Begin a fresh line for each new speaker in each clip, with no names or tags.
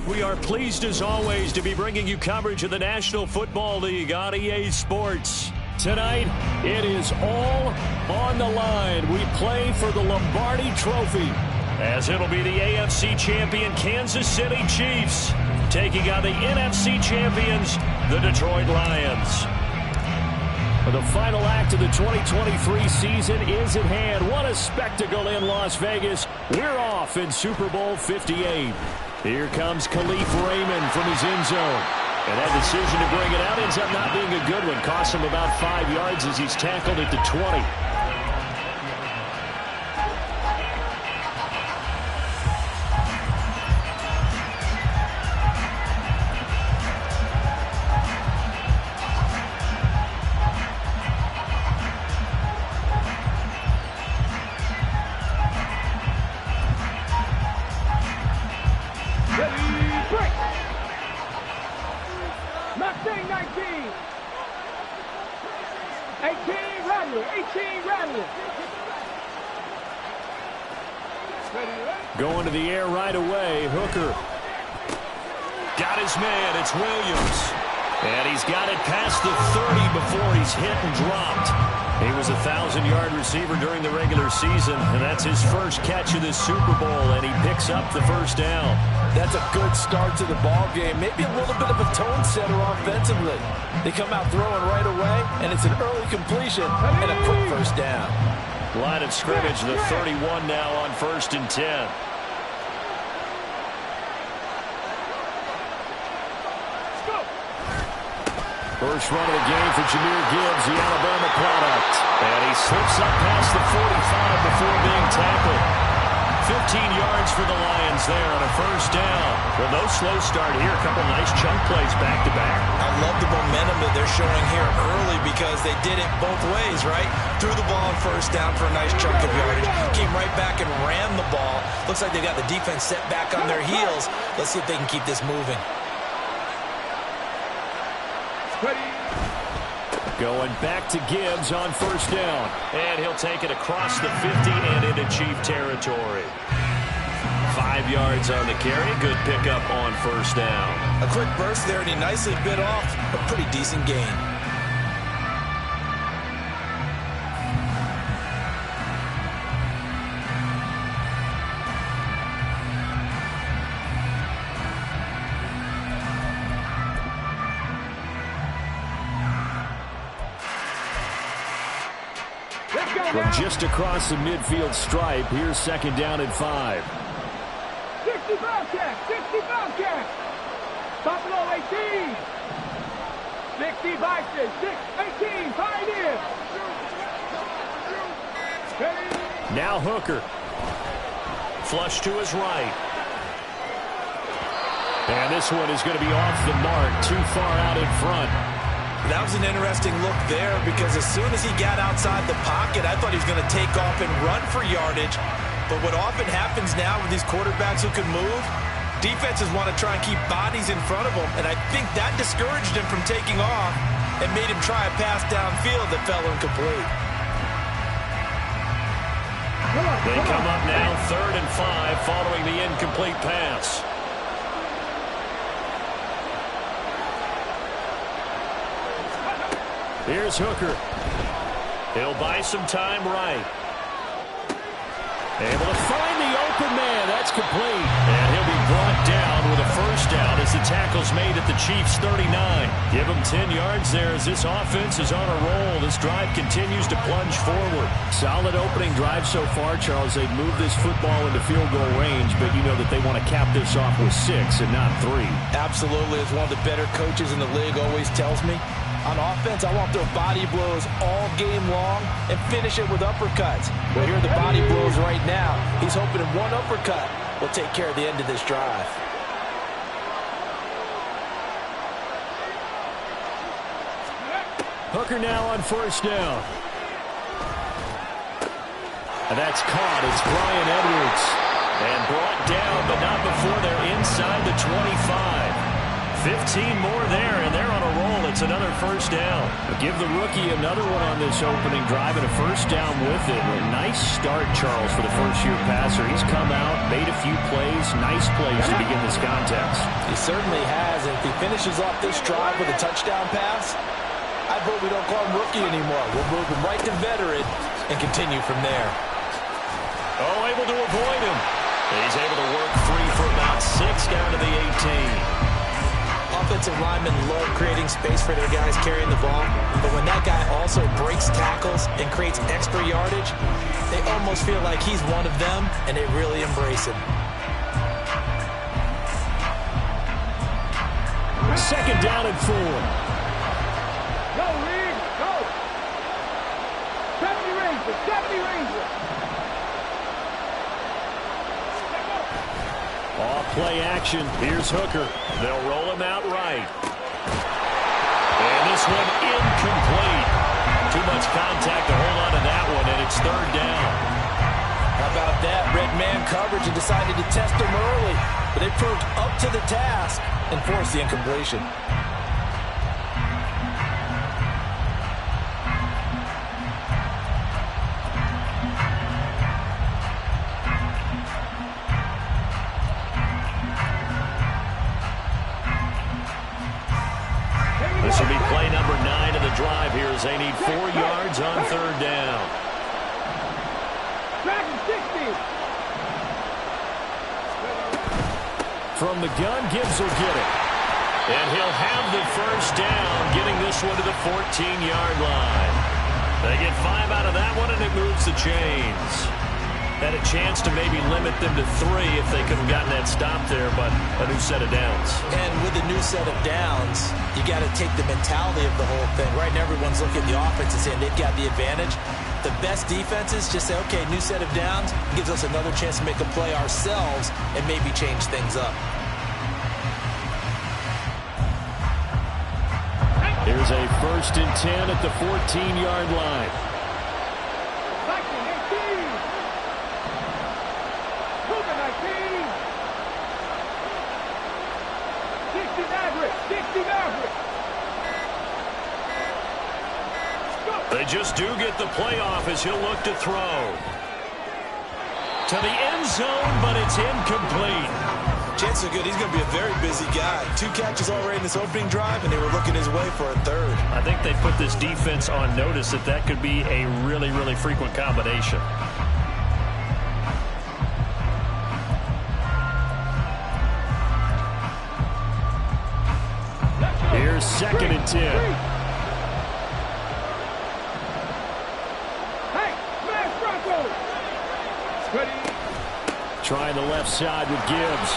We are pleased as always to be bringing you coverage of the National Football League on EA Sports. Tonight, it is all on the line. We play for the Lombardi Trophy, as it'll be the AFC champion Kansas City Chiefs taking on the NFC champions, the Detroit Lions. The final act of the 2023 season is at hand. What a spectacle in Las Vegas. We're off in Super Bowl 58. Here comes Khalif Raymond from his end zone. And that decision to bring it out ends up not being a good one. Costs him about 5 yards as he's tackled at the 20. Going to the air right away. Hooker. Got his man. It's Williams. And he's got it past the 30 before he's hit and dropped. He was a 1,000-yard receiver during the regular season, and that's his first catch of this Super Bowl, and he picks up the first down.
That's a good start to the ball game. Maybe a little bit of a tone setter offensively. They come out throwing right away, and it's an early completion and a quick first down.
Line of scrimmage, the 31 now on 1st and 10. First run of the game for Jahmyr Gibbs, the Alabama product. And he slips up past the 45 before being tackled. 15 yards for the Lions there on a first down. Well, no slow start here. A couple nice chunk plays back-to-back.
I love the momentum that they're showing here early because they did it both ways, right? Threw the ball on first down for a nice chunk of yardage. Came right back and ran the ball. Looks like they got the defense set back on their heels. Let's see if they can keep this moving.
Going back to Gibbs on first down. And he'll take it across the 50 and into Chief territory. 5 yards on the carry. Good pickup on first down.
A quick burst there, and he nicely bit off a pretty decent gain.
From just across the midfield stripe, here's 2nd down and 5.
65 catch, 65 catch. Buffalo 18. 65 6, 18, Pioneer.
Now Hooker. Flush to his right. And this one is going to be off the mark, too far out in front.
That was an interesting look there because as soon as he got outside the pocket, I thought he was going to take off and run for yardage. But what often happens now with these quarterbacks who can move, defenses want to try and keep bodies in front of them. And I think that discouraged him from taking off and made him try a pass downfield that fell incomplete.
They come up now 3rd and 5 following the incomplete pass. Here's Hooker. He'll buy some time right. Able to find the open man. That's complete. And he'll be brought down with a first down as the tackles made at the Chiefs' 39. Give them 10 yards there as this offense is on a roll. This drive continues to plunge forward. Solid opening drive so far, Charles. They've moved this football into field goal range, but you know that they want to cap this off with 6 and not 3.
Absolutely. As one of the better coaches in the league always tells me, on offense, I want their body blows all game long and finish it with uppercuts. Well, here are the body blows right now. He's hoping in one uppercut will take care of the end of this drive.
Hooker now on first down. And that's caught. It's Brian Edwards. And brought down, but not before they're inside the 25. 15 more there, and they're on a roll. It's another first down. But give the rookie another one on this opening drive and a first down with it. A nice start, Charles, for the first-year passer. He's come out, made a few plays, nice plays to begin this contest.
He certainly has, and if he finishes off this drive with a touchdown pass, I vote we don't call him rookie anymore. We'll move him right to veteran and continue from there.
Oh, able to avoid him. He's able to work free for about 6 down to the 18.
Offensive linemen love creating space for their guys carrying the ball, but when that guy also breaks tackles and creates extra yardage, they almost feel like he's one of them, and they really embrace him.
Second down and 4.
Go, Reed, go. 70 Rangers, 70 Rangers.
Off play action. Here's Hooker. They'll roll him out right. And this one incomplete. Too much contact to hold on to that one, and it's third down.
How about that? Red man coverage and decided to test him early, but they proved up to the task and forced the incompletion.
This will be play number 9 of the drive here as they need 4 yards on third down.
Dragon 60.
From the gun, Gibbs will get it. And he'll have the first down, getting this one to the 14-yard line. They get 5 out of that one, and it moves the chains. Had a chance to maybe limit them to 3 if they could have gotten that stop there, but a new set of downs.
And with a new set of downs, you got to take the mentality of the whole thing. Right now, everyone's looking at the offense and saying they've got the advantage. The best defenses just say, okay, new set of downs gives us another chance to make a play ourselves and maybe change things up.
Here's a 1st and 10 at the 14-yard line. They just do get the playoff as he'll look to throw. To the end zone, but it's incomplete.
Chances are good. He's going to be a very busy guy. 2 catches already in this opening drive, and they were looking his way for a 3rd.
I think they put this defense on notice that that could be a really, really frequent combination. Here's 2nd and 10. Trying the left side with Gibbs.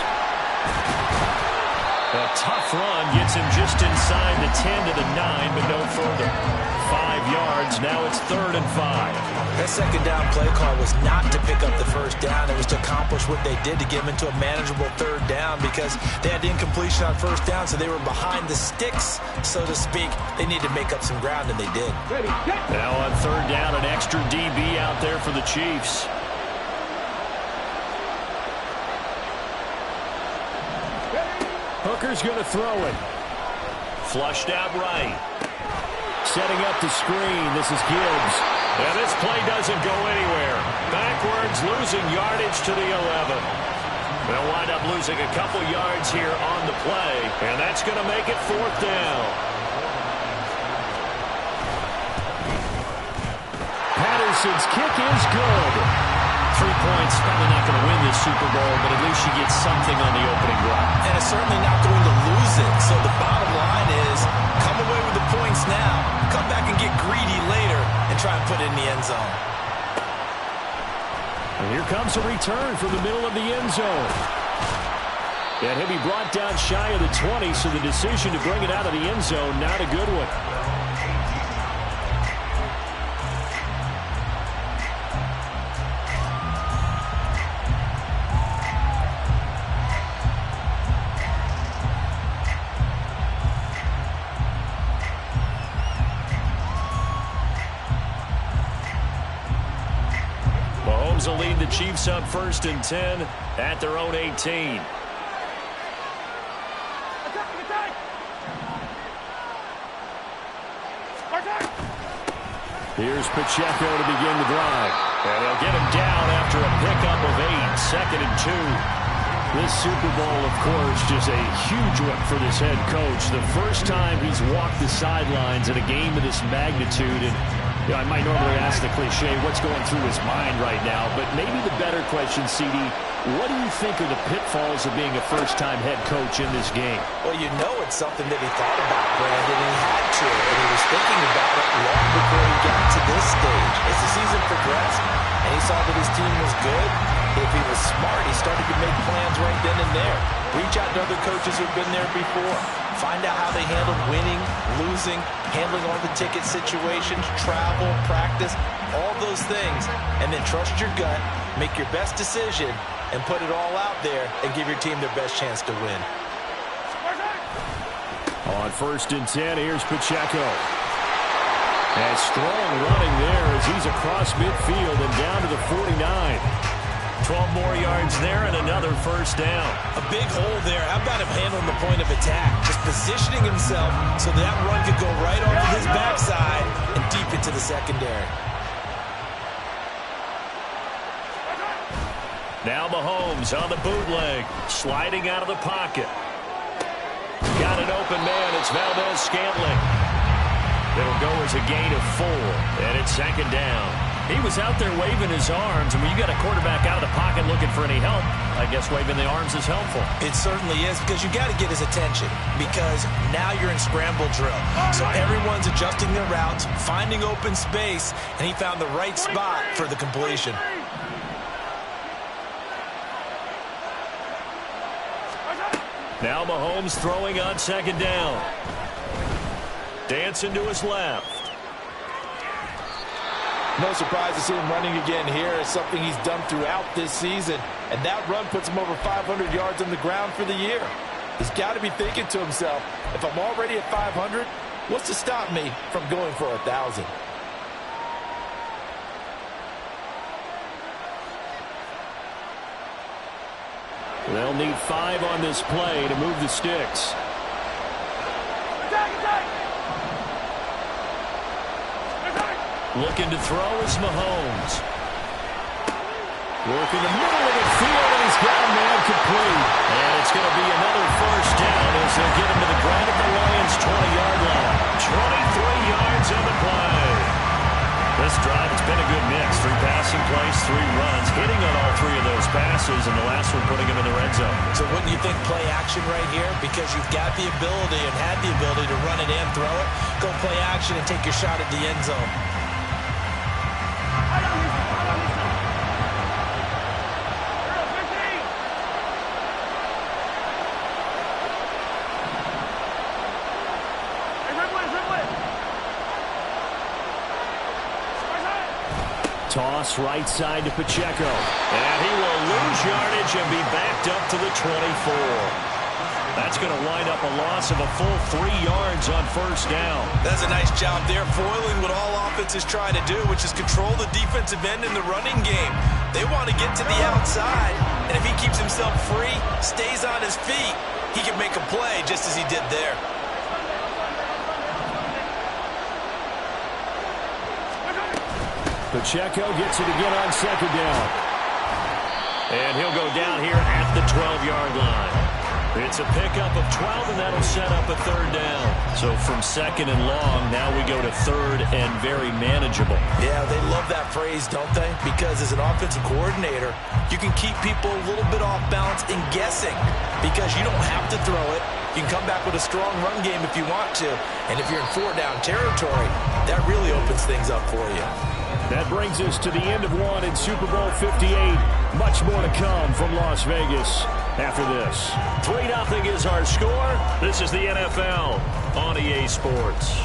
A tough run gets him just inside the 10 to the 9, but no further. 5 yards. Now it's 3rd and 5.
That second down play call was not to pick up the first down. It was to accomplish what they did to get them into a manageable 3rd down because they had incompletion on first down, so they were behind the sticks, so to speak. They needed to make up some ground, and they did.
Now on 3rd down, an extra DB out there for the Chiefs. Hooker's going to throw it. Flushed out right. Setting up the screen. This is Gibbs. And this play doesn't go anywhere. Backwards, losing yardage to the 11. They'll wind up losing a couple yards here on the play. And that's going to make it 4th down. Patterson's kick is good. 3 points, probably not going to win this Super Bowl, but at least you get something on the opening drive.
And it's certainly not going to lose
and try and put it in the end zone.
And here comes a return from the middle of the end zone. And he'll be brought down shy of the 20, so the decision to bring it out of the end zone, not a good one. Mahomes will lead the Chiefs up 1st and 10 at their own 18. Here's Pacheco to begin the drive. And they'll get him down after a pickup of 8, 2nd and 2. This Super Bowl, of course, just a huge one for this head coach. The first time he's walked the sidelines in a game of this magnitude. And you know, I might normally ask the cliche, what's going through his mind right now? But maybe the better question, CD, what do you think are the pitfalls of being a first-time head coach in this game?
Well, you know it's something that he thought about, Brandon, and he had to, and he was thinking about it long before he got to this stage. As the season progressed and he saw that his team was good, if he was smart, he started to make plans right then and there. Reach out to other coaches who've been there before. Find out how they handled winning, losing, handling all the ticket situations, travel, practice, all those things, and then trust your gut, make your best decision, and put it all out there and give your team their best chance to win.
On 1st and 10, here's Pacheco. And strong running there as he's across midfield and down to the 49. 12 more yards there and another 1st down.
A big hole there. How about him handling the point of attack? Just positioning himself so that run could go right off of his backside and deep into the secondary.
Now Mahomes on the bootleg, sliding out of the pocket. Got an open man. It's Valdez-Scantling. It'll go as a gain of 4, and it's 2nd down. He was out there waving his arms, and when you got a quarterback out of the pocket looking for any help, I guess waving the arms is helpful.
It certainly is, because you got to get his attention, because now you're in scramble drill. So everyone's adjusting their routes, finding open space, and he found the right spot for the completion.
Now Mahomes throwing on 2nd down. Dancing to his left.
No surprise to see him running again here. It's something he's done throughout this season. And that run puts him over 500 yards on the ground for the year. He's got to be thinking to himself, if I'm already at 500, what's to stop me from going for 1,000?
They'll need 5 on this play to move the sticks. Looking to throw is Mahomes. Working the middle of the field, and he's got a man complete. And it's going to be another 1st down as they'll get him to the ground at the Lions' 20-yard line. 23 yards on the play. This drive, it's been a good mix. 3 passing plays, 3 runs, hitting on all 3 of those passes, and the last one putting him in the red zone.
So wouldn't you think play action right here? Because you've got the ability and had the ability to run it and throw it. Go play action and take your shot at the end zone.
Toss right side to Pacheco. And he will lose yardage and be backed up to the 24. That's going to wind up a loss of a full 3 yards on 1st down.
That's a nice job there, foiling what all offenses try to do, which is control the defensive end in the running game. They want to get to the outside, and if he keeps himself free, stays on his feet, he can make a play just as he did there.
Pacheco gets it again on 2nd down. And he'll go down here at the 12-yard line. It's a pickup of 12, and that'll set up a 3rd down. So from 2nd and long, now we go to 3rd and very manageable.
Yeah, they love that phrase, don't they? Because as an offensive coordinator, you can keep people a little bit off balance and guessing because you don't have to throw it. You can come back with a strong run game if you want to. And if you're in 4-down territory, that really opens things up for you.
That brings us to the end of one in Super Bowl 58. Much more to come from Las Vegas after this. 3-0 is our score. This is the NFL on EA Sports.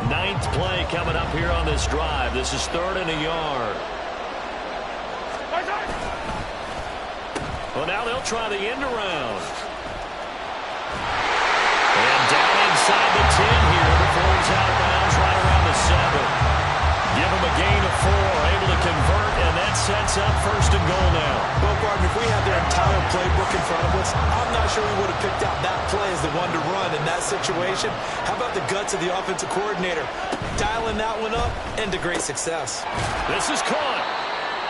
Ninth play coming up here on this drive. This is 3rd and a yard. Well, now they'll try the end around. And down inside the 10 here before he's out of bounds right around the 7. Give him a gain of 4, able to convert, and that sets up 1st and goal now.
Well, Gardner, if we had their entire playbook in front of us, I'm not sure we would have picked out that play as the one to run in that situation. How about the guts of the offensive coordinator? Dialing that one up into great success.
This is caught.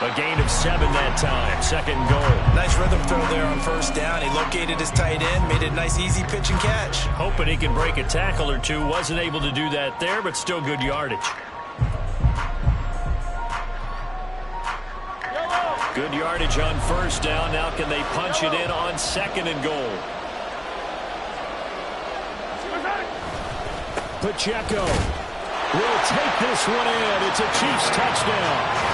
A gain of 7 that time. 2nd and goal.
Nice rhythm throw there on 1st down. He located his tight end, made it a nice easy pitch and catch.
Hoping he can break a tackle or two. Wasn't able to do that there, but still good yardage. Good yardage on 1st down. Now can they punch it in on 2nd and goal? Pacheco will take this one in. It's a Chiefs touchdown.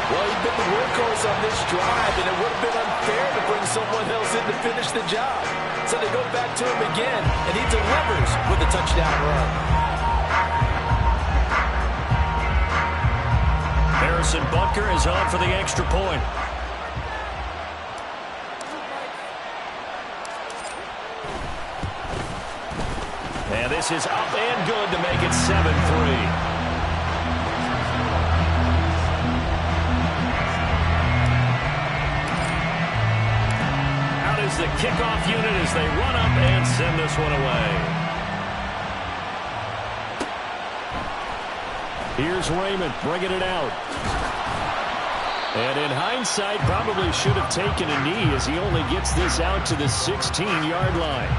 Well, he's been the workhorse on this drive, and it would have been unfair to bring someone else in to finish the job. So they go back to him again, and he delivers with a touchdown run.
Harrison Butker is on for the extra point. And this is up and good to make it 7-3. The kickoff unit as they run up and send this one away. Here's Raymond bringing it out. And in hindsight, probably should have taken a knee as he only gets this out to the 16-yard line.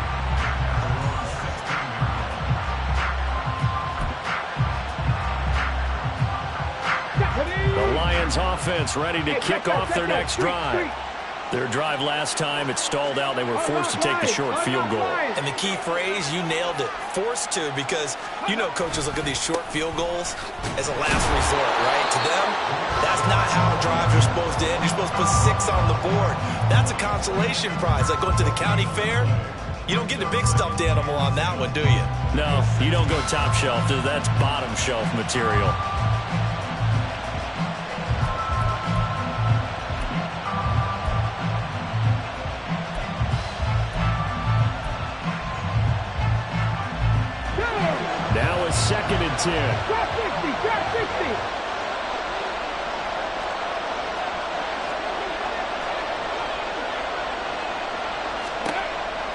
The Lions offense ready to kick off their next drive. Their drive last time, it stalled out. They were forced to take the short field goal.
And the key phrase, you nailed it, forced to, because you know coaches look at these short field goals as a last resort, right? To them, that's not how drives are supposed to end. You're supposed to put 6 on the board. That's a consolation prize, like going to the county fair. You don't get the big stuffed animal on that one, do you?
No, you don't go top shelf. That's bottom shelf material. Now it's 2nd and 10.
Drop 60, drop 60.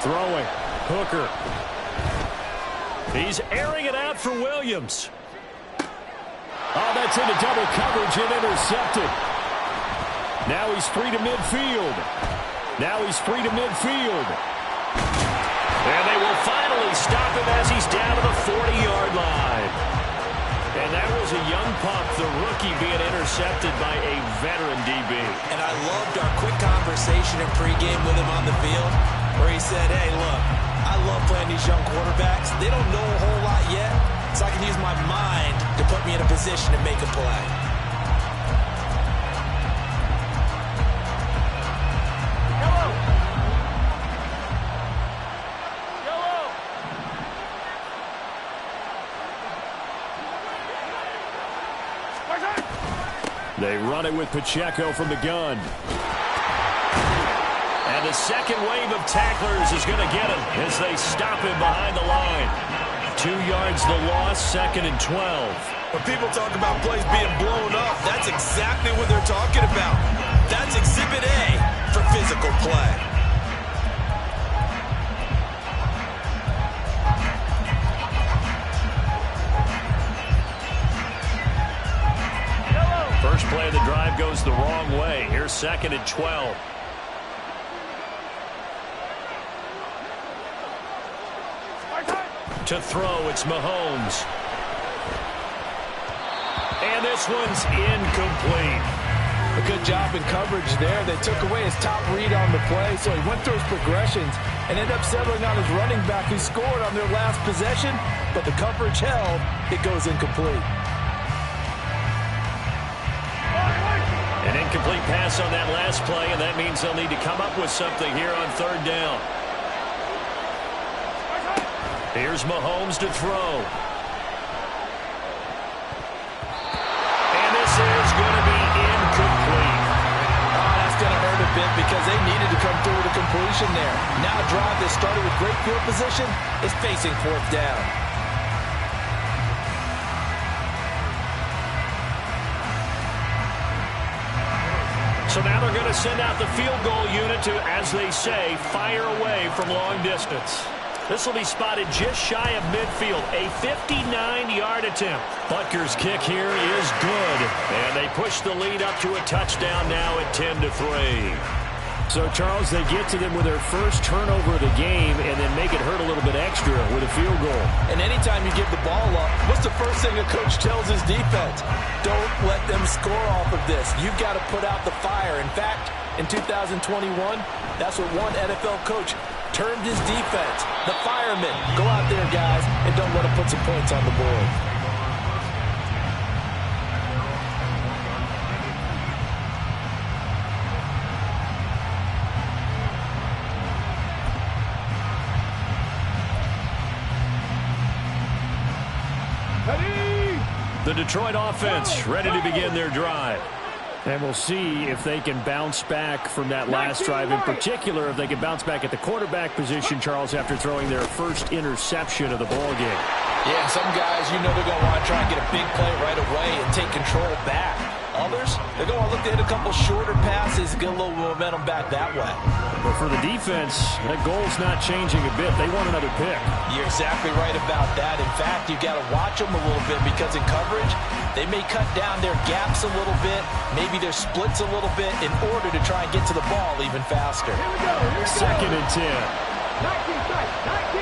Throwing. Hooker. He's airing it out for Williams. Oh, that's into double coverage and intercepted. Now he's free to midfield. And they will finally stop him as he's down to the 40-yard line. And that was a young pup, the rookie, being intercepted by a veteran DB.
And I loved our quick conversation in pregame with him on the field, where he said, hey, look, I love playing these young quarterbacks. They don't know a whole lot yet, so I can use my mind to put me in a position to make a play.
They run it with Pacheco from the gun. And the second wave of tacklers is going to get him as they stop him behind the line. 2 yards the loss, 2nd and 12.
When people talk about plays being blown up, that's exactly what they're talking about. That's Exhibit A for physical play.
First play of the drive goes the wrong way. Here's 2nd and 12. To throw, it's Mahomes. And this one's incomplete.
A good job in coverage there. They took away his top read on the play, so he went through his progressions and ended up settling on his running back who scored on their last possession, but the coverage held. It goes incomplete.
An incomplete pass on that last play, and that means they'll need to come up with something here on third down. Here's Mahomes to throw. And this is going to be incomplete.
Oh, that's going to hurt a bit because they needed to come through with a completion there. Now a drive that started with great field position is facing fourth down.
So now they're going to send out the field goal unit to, as they say, fire away from long distance. This will be spotted just shy of midfield, a 59-yard attempt. Butker's kick here is good, and they push the lead up to a touchdown now at 10-3.
So, Charles, they get to them with their first turnover of the game and then make it hurt a little bit extra with a field goal.
And anytime you give the ball up, what's the first thing a coach tells his defense? Don't let them score off of this. You've got to put out the fire. In fact, in 2021, that's what one NFL coach termed his defense. The firemen. Go out there, guys, and don't let them put some points on the board.
The Detroit offense ready to begin their drive.
And we'll see if they can bounce back from that last drive. In particular, if they can bounce back at the quarterback position, Charles, after throwing their first interception of the ballgame.
Yeah, some guys, you know they're going to want to try and get a big play right away and take control back. Others, they're going to look to hit a couple shorter passes and get a little momentum back that way.
But for the defense, that goal's not changing a bit. They want another pick.
You're exactly right about that. In fact, you've got to watch them a little bit because in coverage, they may cut down their gaps a little bit, maybe their splits a little bit in order to try and get to the ball even faster.
Here we go.
Second and 10.
19 tight.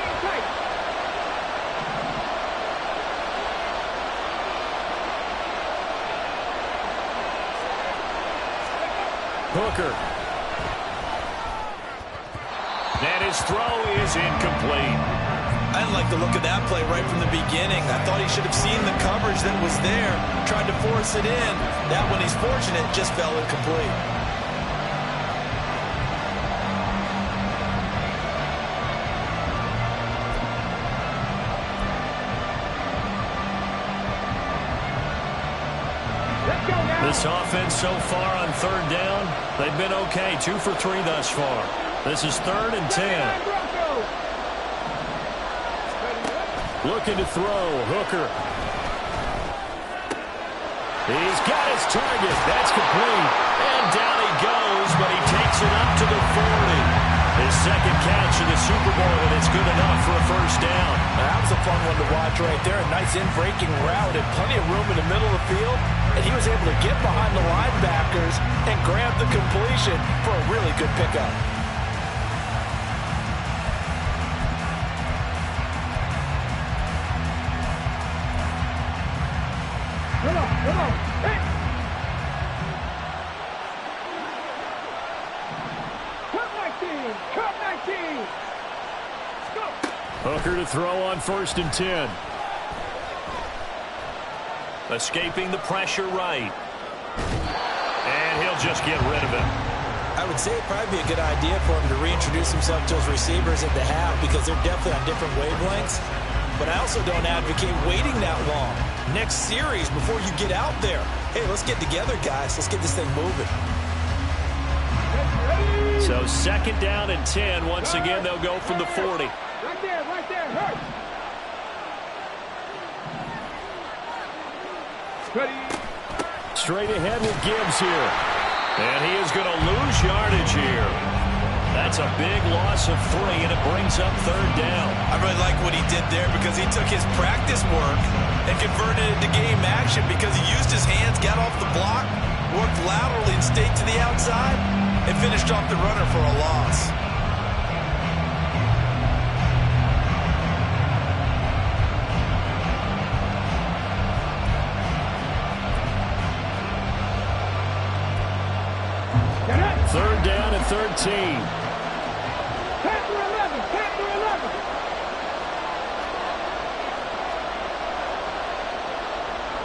19 tight.
Hooker. And his throw is incomplete.
I didn't like the look of that play right from the beginning. I thought he should have seen the coverage that was there, tried to force it in. That one, he's fortunate, just fell incomplete.
This offense so far on third down, they've been okay. 2 for 3 thus far. This is 3rd and 10. Looking to throw, Hooker. He's got his target. That's complete. And down he goes, but he takes it up to the 40. His second catch in the Super Bowl, and it's good enough for a first down.
Now, that was a fun one to watch right there. A nice in-breaking route and plenty of room in the middle of the field. And he was able to get behind the linebackers and grab the completion for a really good pickup.
Come on. Hey. Cut 19. Go.
Hooker to throw on 1st and 10. Escaping the pressure right. And he'll just get rid of it.
I would say it'd probably be a good idea for him to reintroduce himself to his receivers at the half because they're definitely on different wavelengths. But I also don't advocate waiting that long. Next series before you get out there. Hey, let's get together, guys. Let's get this thing moving.
So 2nd down and 10. Once again, they'll go from the 40.
Right there. Hurt. Ready.
Straight ahead with Gibbs here. And he is going to lose yardage here. That's a big loss of 3, and it brings up 3rd down.
I really like what he did there because he took his practice work and converted it to game action because he used his hands, got off the block, worked laterally and stayed to the outside, and finished off the runner for a loss.
Third down and 13.
Panther 11, Panther 11.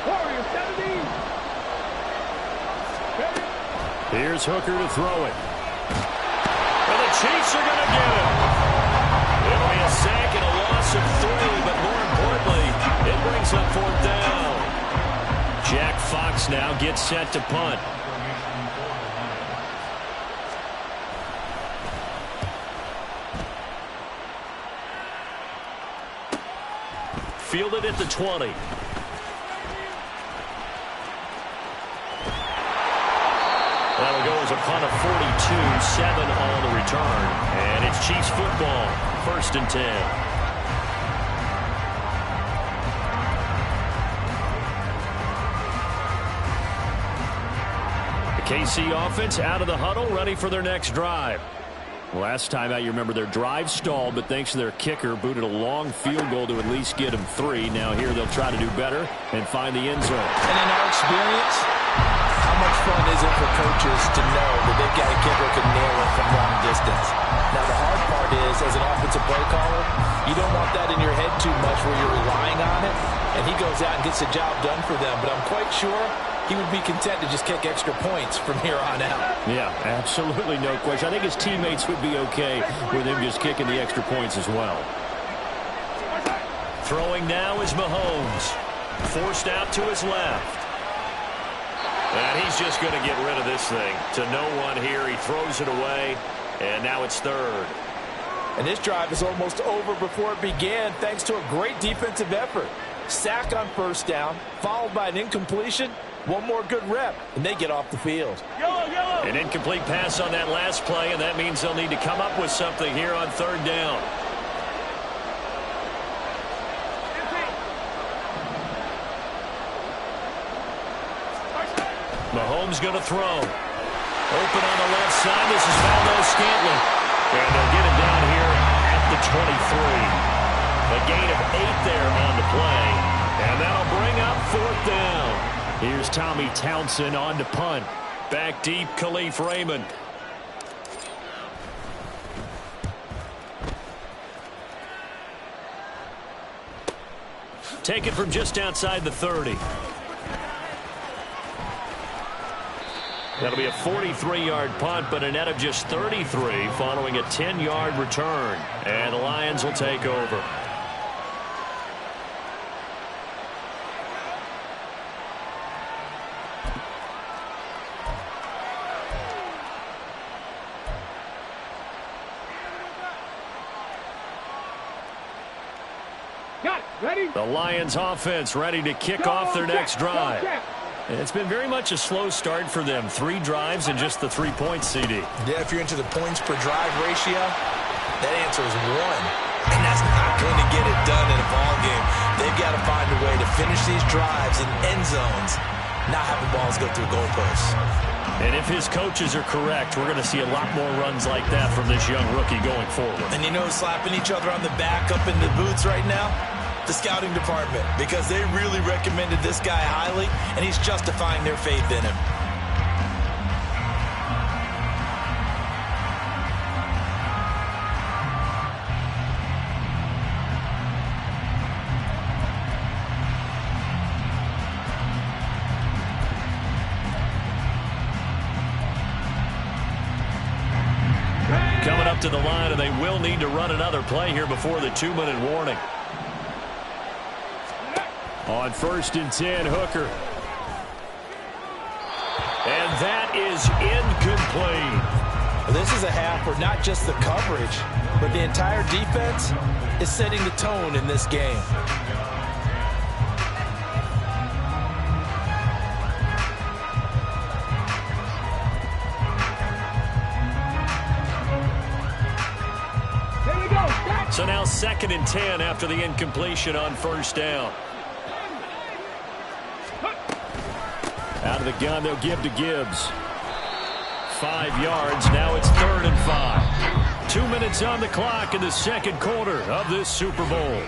Warrior 17.
Here's Hooker to throw it. And the Chiefs are going to get it. It'll be a sack and a loss of 3, but more importantly, it brings up fourth down. Jack Fox now gets set to punt. Fielded at the 20. That'll go as a punt of 42, 7 on the return. And it's Chiefs football, 1st and 10. KC offense out of the huddle, ready for their next drive. Last time out, you remember their drive stalled, but thanks to their kicker, booted a long field goal to at least get them 3. Now here they'll try to do better and find the end zone.
And in our experience, how much fun is it for coaches to know that they've got a kicker who can nail it from long distance? Now the hard part is, as an offensive play caller, you don't want that in your head too much where you're relying on it, and he goes out and gets the job done for them. But I'm quite sure he would be content to just kick extra points from here on out.
Yeah, absolutely no question. I think his teammates would be okay with him just kicking the extra points as well. Throwing now is Mahomes. Forced out to his left. And he's just going to get rid of this thing. To no one here. He throws it away. And now it's 3rd.
And this drive is almost over before it began thanks to a great defensive effort. Sack on 1st down, followed by an incompletion. One more good rep, and they get off the field.
An incomplete pass on that last play, and that means they'll need to come up with something here on 3rd down. Mahomes going to throw. Open on the left side. This is Valdez-Scantling. And they'll get it down here at the 23. A gain of 8 there on the play. And that'll bring up 4th down. Here's Tommy Townsend on to punt. Back deep, Khalif Raymond. Taken from just outside the 30. That'll be a 43-yard punt, but a net of just 33 following a 10-yard return. And the Lions will take over.
Ready?
The Lions offense ready to kick off their next drive. It's been very much a slow start for them. 3 drives and just the 3 points, CD.
Yeah, if you're into the points per drive ratio, that answer is 1. And that's not going to get it done in a ball game. They've got to find a way to finish these drives in end zones, not having balls go through goalposts.
And if his coaches are correct, we're going to see a lot more runs like that from this young rookie going forward.
And you know, slapping each other on the back up in the booths right now? The scouting department, because they really recommended this guy highly, and he's justifying their faith in him.
Coming up to the line, and they will need to run another play here before the 2-minute warning. On 1st and 10, Hooker. And that is incomplete.
This is a half where not just the coverage, but the entire defense is setting the tone in this game.
Here we go.
So now 2nd and 10 after the incompletion on 1st down. Out of the gun, they'll give to Gibbs. 5 yards. Now it's 3rd and 5. 2 minutes on the clock in the 2nd quarter of this Super Bowl.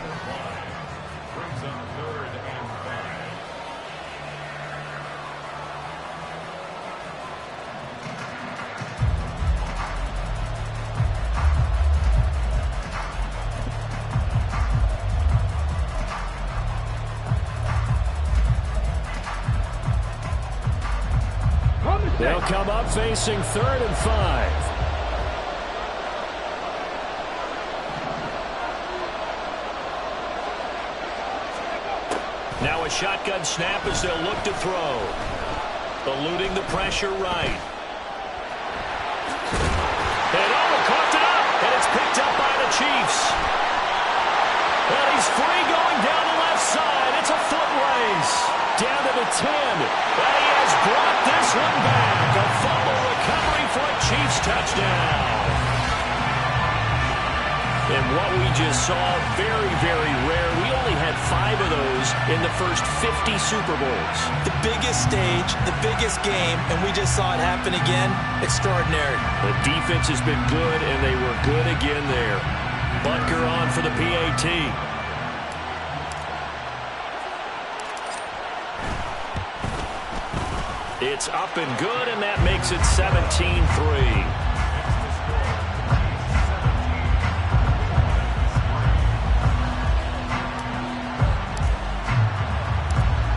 They'll come up facing 3rd and 5. Now a shotgun snap as they'll look to throw. Eluding the pressure right. And coughed it up, and it's picked up by the Chiefs. And he's free going down the left side. It's a foot race. Down to the 10. And he has brought this one back. A fumble recovery for a Chiefs touchdown. And what we just saw, very, very rare. We only had 5 of those in the first 50 Super Bowls.
The biggest stage, the biggest game, and we just saw it happen again. Extraordinary.
The defense has been good, and they were good again there. Butker on for the PAT. It's up and good, and that makes it 17-3.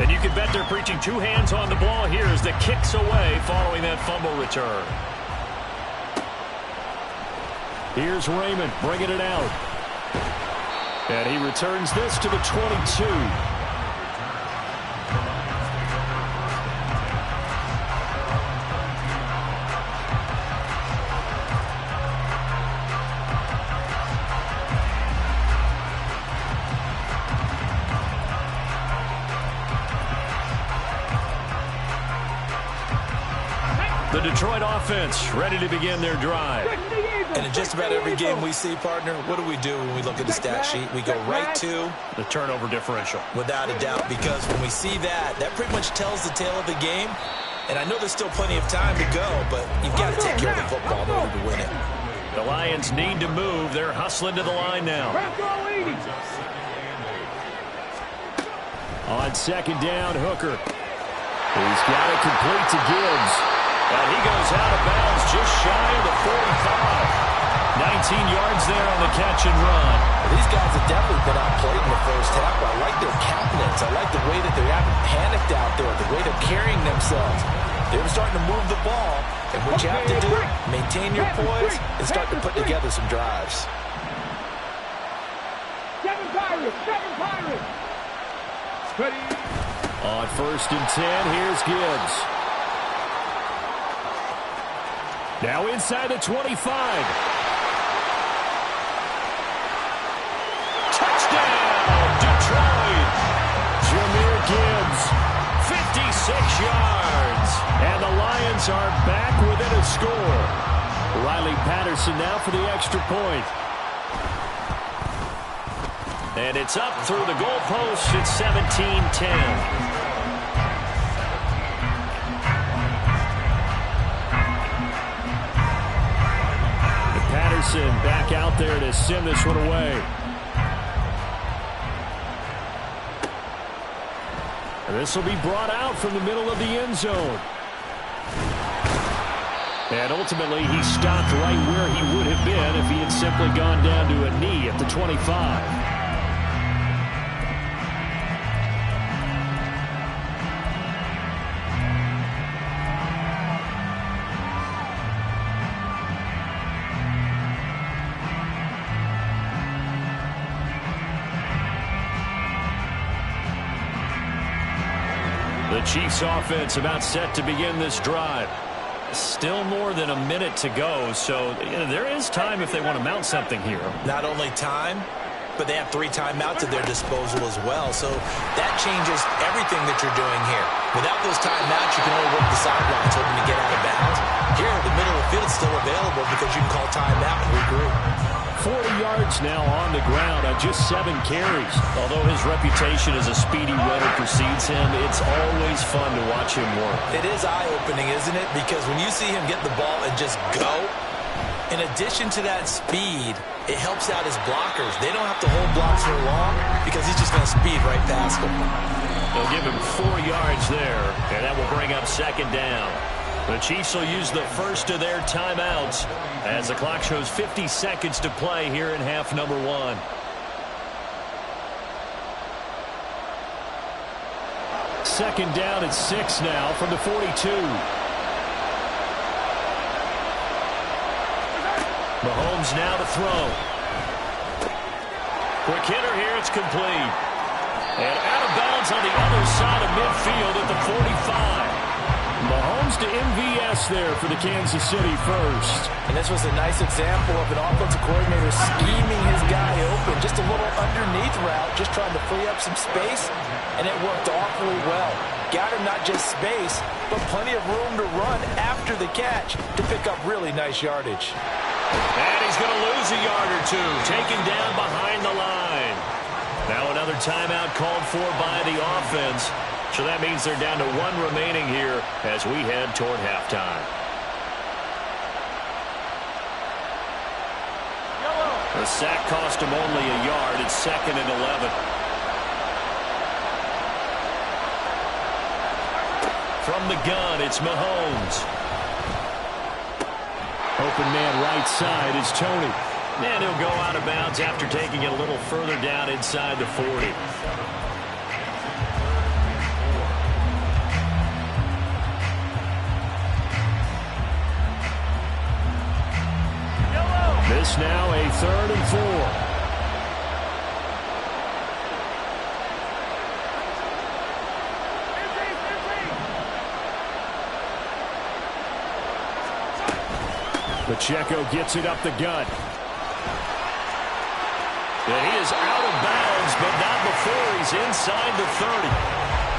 And you can bet they're preaching 2 hands on the ball here as the kick's away following that fumble return. Here's Raymond bringing it out. And he returns this to the 22. The Detroit offense ready to begin their drive.
And in just about every game we see, partner, what do when we look at the stat sheet? We go right to
the turnover differential.
Without a doubt, because when we see that, that pretty much tells the tale of the game. And I know there's still plenty of time to go, but you've got to take care of the football in order to win it.
The Lions need to move. They're hustling to the line now. On 2nd down, Hooker. He's got it complete to Gibbs. And he goes out of bounds just shy of the 45. 19 yards there on the catch and run.
These guys have definitely been outplayed in the first half. I like their countenance. I like the way that they haven't panicked out there, the way they're carrying themselves. They're starting to move the ball. And what you have to do, maintain your poise and start to put together some drives.
7 Pirates, 7 Pirates.
On 1st and 10, here's Gibbs. Now inside the 25. Touchdown, Detroit. Jahmyr Gibbs, 56 yards. And the Lions are back within a score. Riley Patterson now for the extra point. And it's up through the goalpost. It's 17-10. Patterson back out there to send this one away. And this will be brought out from the middle of the end zone. And ultimately, he stopped right where he would have been if he had simply gone down to a knee at the 25. The Chiefs offense about set to begin this drive. Still more than a minute to go, so there is time if they want to mount something here.
Not only time, but they have 3 timeouts at their disposal as well, so that changes everything that you're doing here. Without those timeouts, you can only work the sidelines hoping to get out of bounds. Here, the middle of the field is still available because you can call timeout and regroup.
40 yards now on the ground on just 7 carries. Although his reputation as a speedy runner precedes him, it's always fun to watch him work.
It is eye-opening, isn't it? Because when you see him get the ball and just go, in addition to that speed, it helps out his blockers. They don't have to hold blocks for long because he's just going to speed right past them.
They'll give him 4 yards there, and that will bring up 2nd down. The Chiefs will use the first of their timeouts as the clock shows 50 seconds to play here in half number 1. Second down at 6 now from the 42. Mahomes now to throw. Quick hitter here. It's complete. And out of bounds on the other side of midfield at the 45. Mahomes to MVS there for the Kansas City first.
And this was a nice example of an offensive coordinator scheming his guy open. Just a little underneath route, just trying to free up some space, and it worked awfully well. Got him not just space, but plenty of room to run after the catch to pick up really nice yardage.
And he's going to lose a yard or two, taken down behind the line. Now another timeout called for by the offense. So that means they're down to one remaining here as we head toward halftime. The sack cost him only a yard. It's 2nd and 11. From the gun, it's Mahomes. Open man right side is Tony. And he'll go out of bounds after taking it a little further down inside the 40. This now a 3rd and 4. Pacheco gets it up the gut. And he is out of bounds, but not before he's inside the 30.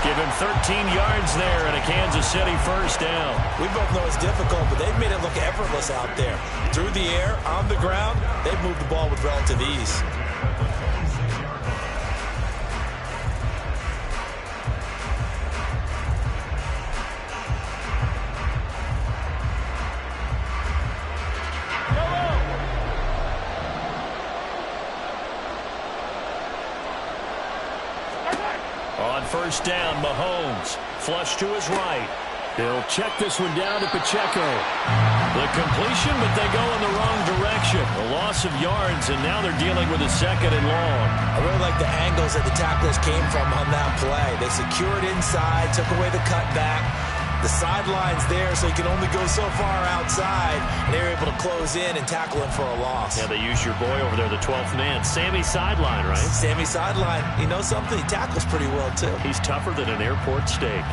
Give him 13 yards there and a Kansas City first down.
We both know it's difficult, but they've made it look effortless out there. Through the air, on the ground, they've moved the ball with relative ease.
First down, Mahomes. Flush to his right. He'll check this one down to Pacheco. The completion, but they go in the wrong direction. A loss of yards, and now they're dealing with a 2nd and long.
I really like the angles that the tacklers came from on that play. They secured inside, took away the cutback. The sideline's there, so he can only go so far outside. And they were able to close in and tackle him for a loss.
Yeah, they used your boy over there, the 12th man. Sammy Sideline, right?
Sammy Sideline. You know something? He tackles pretty well, too.
He's tougher than an airport steak.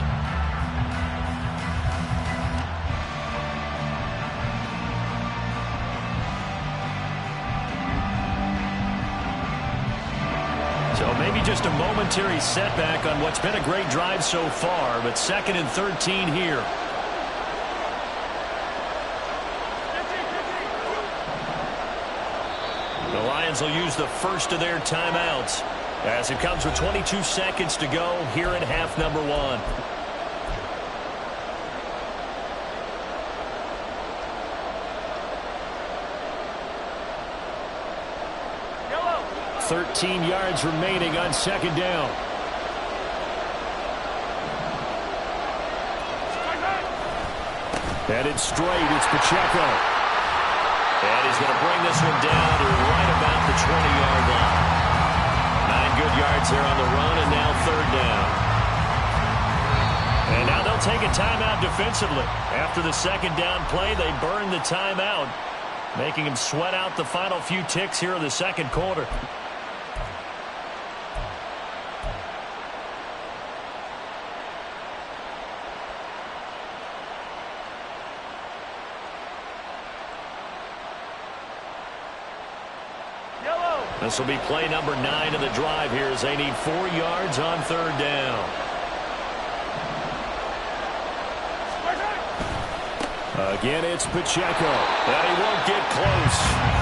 So maybe just a momentary setback on what's been a great drive so far, but 2nd and 13 here. The Lions will use the first of their timeouts as it comes with 22 seconds to go here in half number 1. 13 yards remaining on 2nd down. Headed straight, it's Pacheco. And he's going to bring this one down to right about the 20-yard line. 9 good yards there on the run, and now 3rd down. And now they'll take a timeout defensively. After the 2nd down play, they burn the timeout, making him sweat out the final few ticks here in the 2nd quarter. This will be play number 9 of the drive here as they need 4 yards on 3rd down. Again, it's Pacheco. And he won't get close.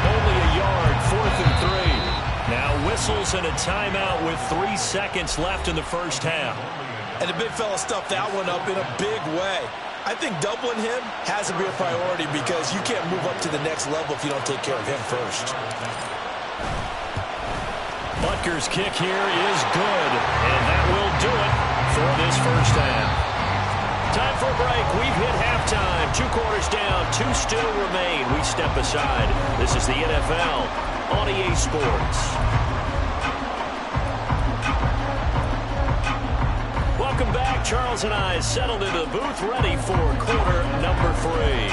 Only a yard, 4th and 3. Now whistles and a timeout with 3 seconds left in the first half.
And the big fella stuffed that one up in a big way. I think doubling him has to be a priority because you can't move up to the next level if you don't take care of him first.
Butker's kick here is good, and that will do it for this first half. Time for a break. We've hit halftime. 2 quarters down, 2 still remain. We step aside. This is the NFL on EA Sports. Welcome back. Charles and I settled into the booth, ready for quarter number 3.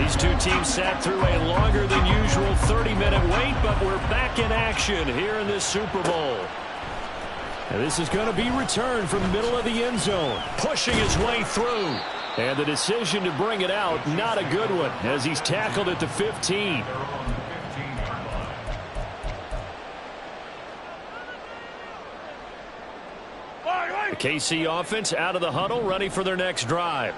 These two teams sat through a longer than usual 30-minute wait, but we're back in action here in this Super Bowl. And this is going to be returned from the middle of the end zone, pushing his way through. And the decision to bring it out, not a good one, as he's tackled at the 15. The KC offense out of the huddle, ready for their next drive.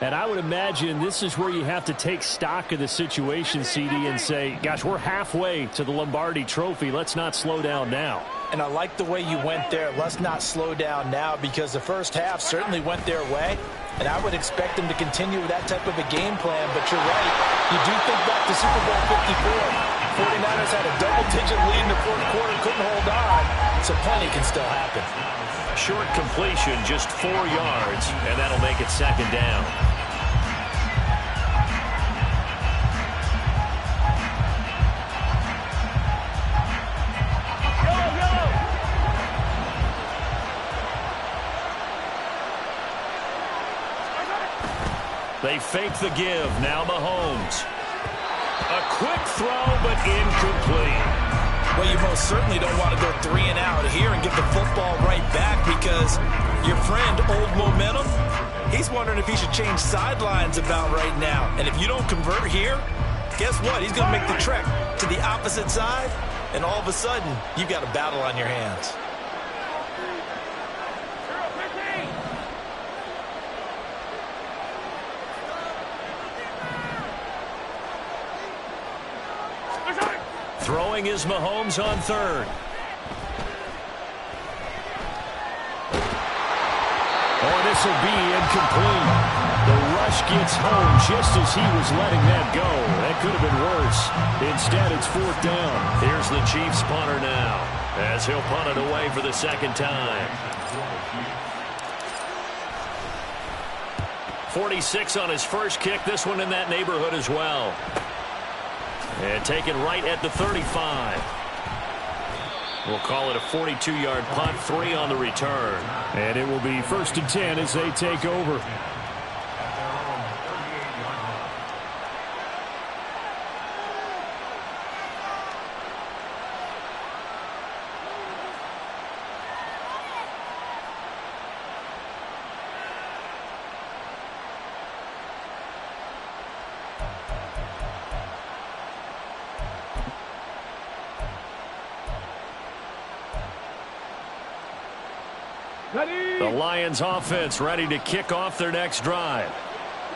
And I would imagine this is where you have to take stock of the situation, CD, and say, gosh, we're halfway to the Lombardi Trophy. Let's not slow down now.
And I like the way you went there. Let's not slow down now, because the first half certainly went their way. And I would expect them to continue with that type of a game plan. But you're right. You do think back to Super Bowl 54. 49ers had a double-digit lead in the fourth quarter, couldn't hold on. So plenty can still happen.
Short completion, just 4 yards, and that'll make it second down. They fake the give. Now Mahomes. A quick throw, but incomplete.
Well, you most certainly don't want to go 3 and out here and get the football right back, because your friend, Old Momentum, he's wondering if he should change sidelines about right now. And if you don't convert here, guess what? He's going to make the trek to the opposite side, and all of a sudden, you've got a battle on your hands.
Throwing is Mahomes on third. Oh, this will be incomplete. The rush gets home just as he was letting that go. That could have been worse. Instead, it's fourth down. Here's the Chiefs punter now, as he'll punt it away for the second time. 46 on his first kick. This one in that neighborhood as well. And taken right at the 35. We'll call it a 42-yard punt, 3 on the return. And it will be 1st and 10 as they take over. The Lions offense ready to kick off their next drive.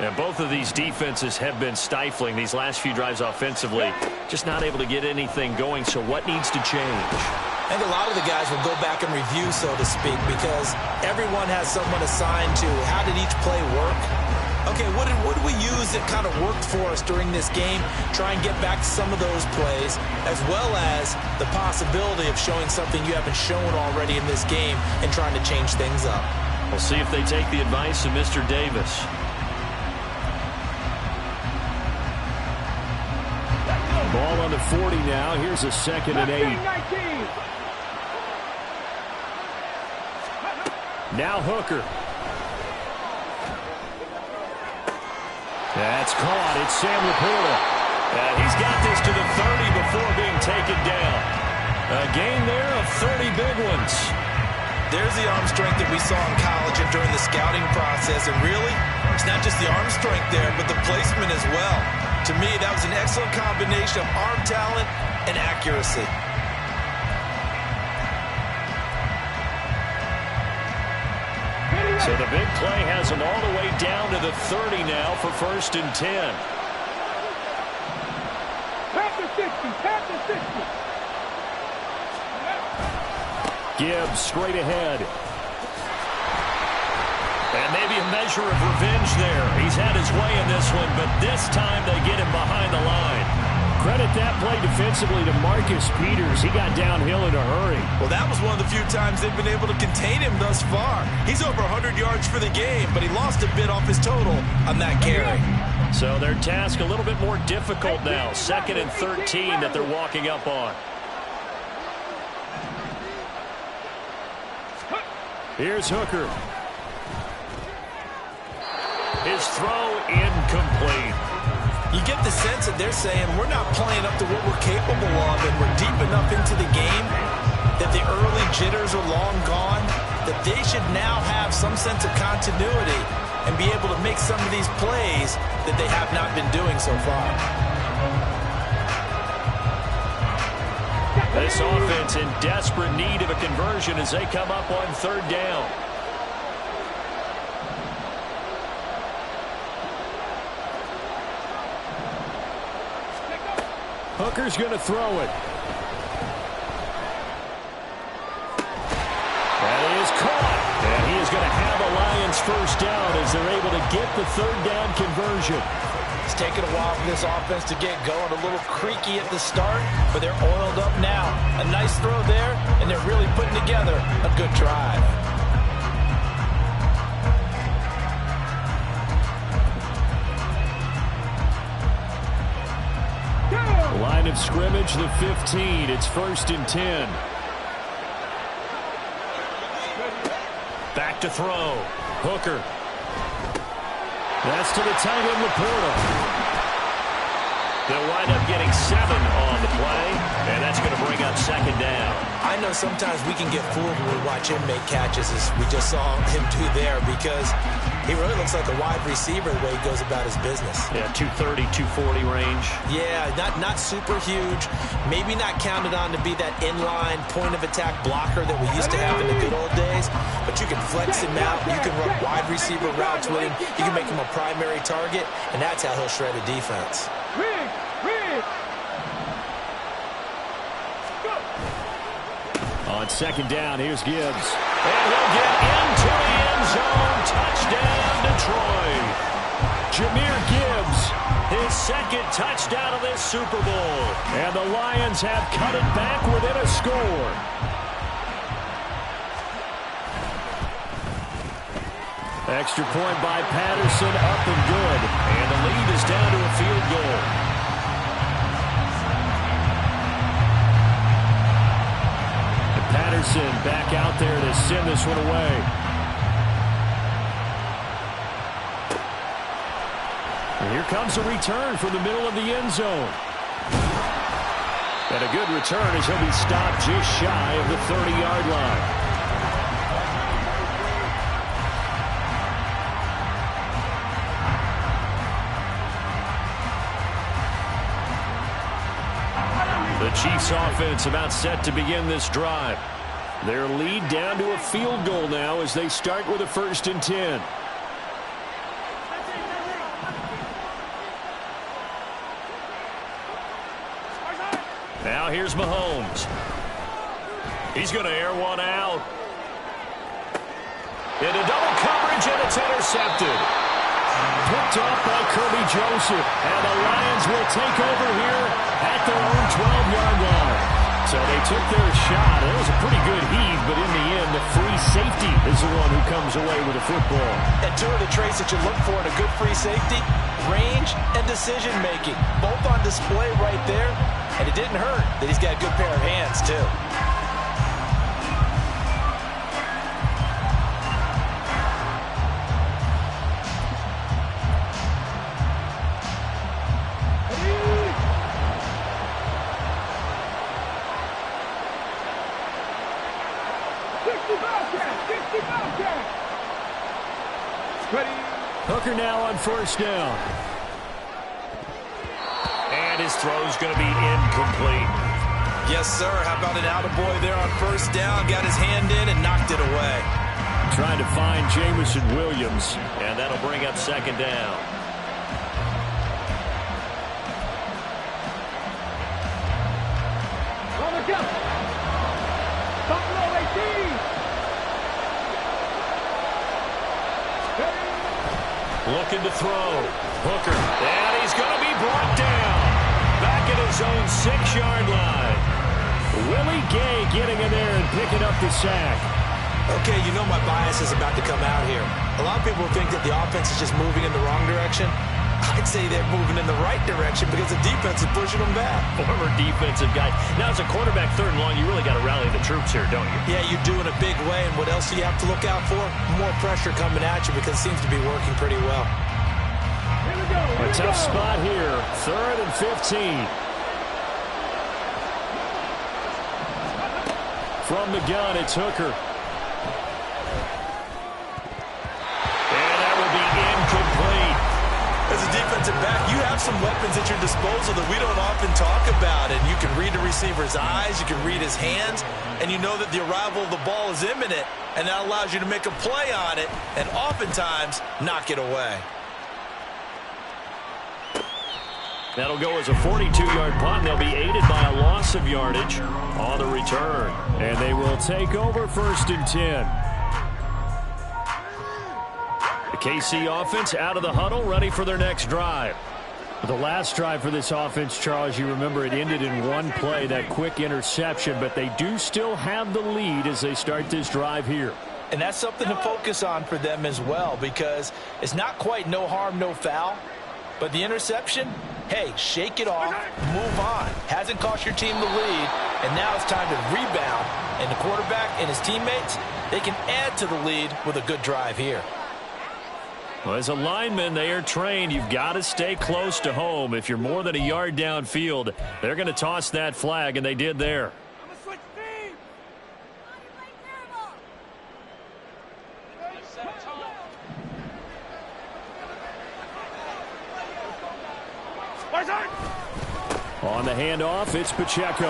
And both of these defenses have been stifling these last few drives offensively. Just not able to get anything going. So what needs to change?
I think a lot of the guys will go back and review, so to speak, because everyone has someone assigned to how did each play work. Okay, what did we use that kind of worked for us during this game? Try and get back to some of those plays, as well as the possibility of showing something you haven't shown already in this game and trying to change things up.
We'll see if they take the advice of Mr. Davis. Ball on the 40 now. Here's a 2nd and 8. Now Hooker. That's caught. It's Sam Laporta. He's got this to the 30 before being taken down. A gain there of 30 big ones.
There's the arm strength that we saw in college and during the scouting process. And really, it's not just the arm strength there, but the placement as well. To me, that was an excellent combination of arm talent and accuracy.
So the big play has him all the way down to the 30 now for 1st and 10.
Tap the 60, tap the 60.
Gibbs straight ahead. And maybe a measure of revenge there. He's had his way in this one, but this time they get him behind the line. Credit that play defensively to Marcus Peters. He got downhill in a hurry.
Well, that was one of the few times they've been able to contain him thus far. He's over 100 yards for the game, but he lost a bit off his total on that carry.
So their task a little bit more difficult now. 2nd and 13 that they're walking up on. Here's Hooker. His throw incomplete.
You get the sense that they're saying we're not playing up to what we're capable of, and we're deep enough into the game that the early jitters are long gone, that they should now have some sense of continuity and be able to make some of these plays that they have not been doing so far.
This offense in desperate need of a conversion as they come up on third down. Hooker's going to throw it. That is caught. And he is going to have a Lions first down as they're able to get the third down conversion.
It's taken a while for this offense to get going. A little creaky at the start, but they're oiled up now. A nice throw there, and they're really putting together a good drive.
Line of scrimmage, the 15. It's 1st and 10. Back to throw. Hooker. That's to the tight end, Laporta. They'll wind up getting 7 on the play, and that's going to bring up second down.
I know sometimes we can get fooled when we watch him make catches, as we just saw him do there, because he really looks like a wide receiver the way he goes about his business.
Yeah, 230, 240 range.
Yeah, not super huge. Maybe not counted on to be that inline point-of-attack blocker that we used to have in the good old days, but you can flex him out. You can run wide receiver routes with him. You can make him a primary target, and that's how he'll shred a defense.
On second down, here's Gibbs. And he'll get into the end zone. Touchdown, Detroit. Jahmyr Gibbs, his second touchdown of this Super Bowl. And the Lions have cut it back within a score. Extra point by Patterson, up and good. And the lead is down to a field goal. Patterson back out there to send this one away. And here comes a return from the middle of the end zone. And a good return as he'll be stopped just shy of the 30-yard line. The Chiefs offense about set to begin this drive. Their lead down to a field goal now as they start with a 1st and 10. Now here's Mahomes. He's going to air one out. Into double coverage, and it's intercepted. Picked off by Kirby Joseph. And the Lions will take over here at their own 12-yard line. So they took their shot. It was a pretty good heave, but in the end, the free safety is the one who comes away with the football.
And two of the traits that you look for in a good free safety, range and decision-making. Both on display right there. And it didn't hurt that he's got a good pair of hands, too.
Hooker now on 1st down. And his throw's going to be incomplete.
Yes, sir. How about an attaboy there on 1st down? Got his hand in and knocked it away.
Trying to find Jameson Williams, and that'll bring up second down. Looking to throw. Hooker. And he's going to be brought down. Back at his own 6-yard line. Willie Gay getting in there and picking up the sack.
Okay, you know my bias is about to come out here. A lot of people think that the offense is just moving in the wrong direction. I'd say they're moving in the right direction because the defense is pushing them back.
Former defensive guy. Now, as a quarterback, 3rd and long, you really got to rally the troops here, don't you?
Yeah, you do in a big way. And what else do you have to look out for? More pressure coming at you because it seems to be working pretty well.
A tough spot here. 3rd and 15. From the gun, it's Hooker. And that will be incomplete.
As a defensive back, you have some weapons at your disposal that we don't often talk about. And you can read the receiver's eyes, you can read his hands, and you know that the arrival of the ball is imminent, and that allows you to make a play on it and oftentimes knock it away.
That'll go as a 42-yard punt. They'll be aided by a loss of yardage on the return. And they will take over 1st and 10. The KC offense out of the huddle, ready for their next drive. The last drive for this offense, Charles, you remember it ended in one play, that quick interception, but they do still have the lead as they start this drive here.
And that's something to focus on for them as well, because it's not quite no harm, no foul. But the interception, hey, shake it off, move on. Hasn't cost your team the lead, and now it's time to rebound. And the quarterback and his teammates, they can add to the lead with a good drive here.
Well, as a lineman, they are trained. You've got to stay close to home. If you're more than a yard downfield, they're going to toss that flag, and they did there. On the handoff, it's Pacheco.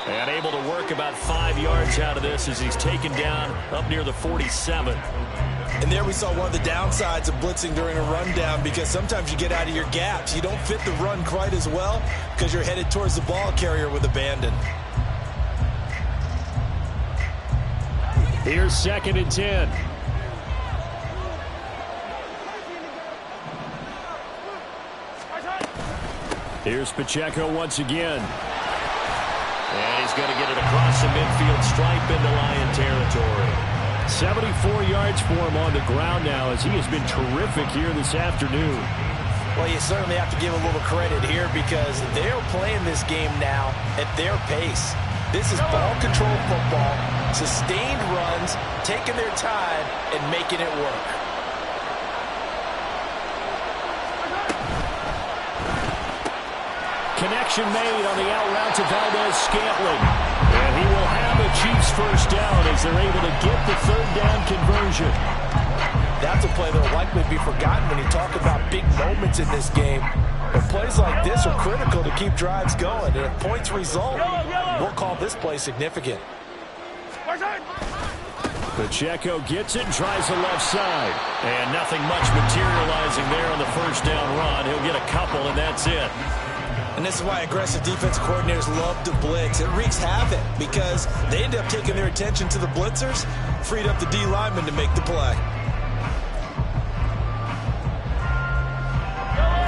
And able to work about 5 yards out of this as he's taken down up near the 47.
And there we saw one of the downsides of blitzing during a rundown, because sometimes you get out of your gaps. You don't fit the run quite as well because you're headed towards the ball carrier with abandon.
Here's 2nd and 10. Here's Pacheco once again. And he's going to get it across the midfield stripe into Lion territory. 74 yards for him on the ground now, as he has been terrific here this afternoon.
Well, you certainly have to give a little credit here, because they're playing this game now at their pace. This is ball control football, sustained runs, taking their time and making it work.
Connection made on the out route to Valdez-Scantling. And he will have a Chiefs first down as they're able to get the 3rd down conversion.
That's a play that will likely be forgotten when you talk about big moments in this game. But plays like this are critical to keep drives going. And if points result, we'll call this play significant.
Pacheco gets it and tries the left side. And nothing much materializing there on the first down run. He'll get a couple, and that's it.
And this is why aggressive defensive coordinators love to blitz. It wreaks havoc because they end up taking their attention to the blitzers, freed up the D lineman to make the play.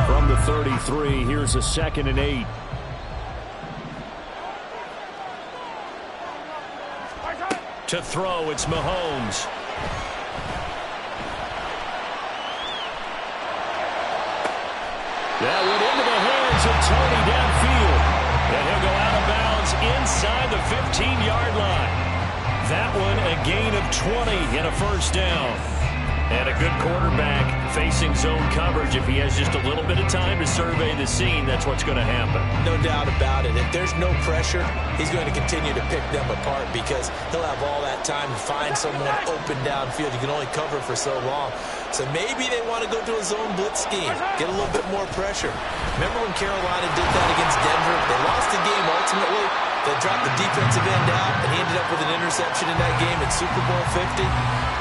From the 33, here's a 2nd and 8. To throw, it's Mahomes. That went into the hands of Tony downfield. And he'll go out of bounds inside the 15-yard line. That one a gain of 20 and a first down. And a good quarterback facing zone coverage. If he has just a little bit of time to survey the scene, that's what's going to happen.
No doubt about it. If there's no pressure, he's going to continue to pick them apart because he'll have all that time to find someone open downfield. You can only cover for so long. So maybe they want to go to a zone blitz scheme, get a little bit more pressure. Remember when Carolina did that against Denver? They lost the game ultimately. They dropped the defensive end out, and he ended up with an interception in that game in Super Bowl 50.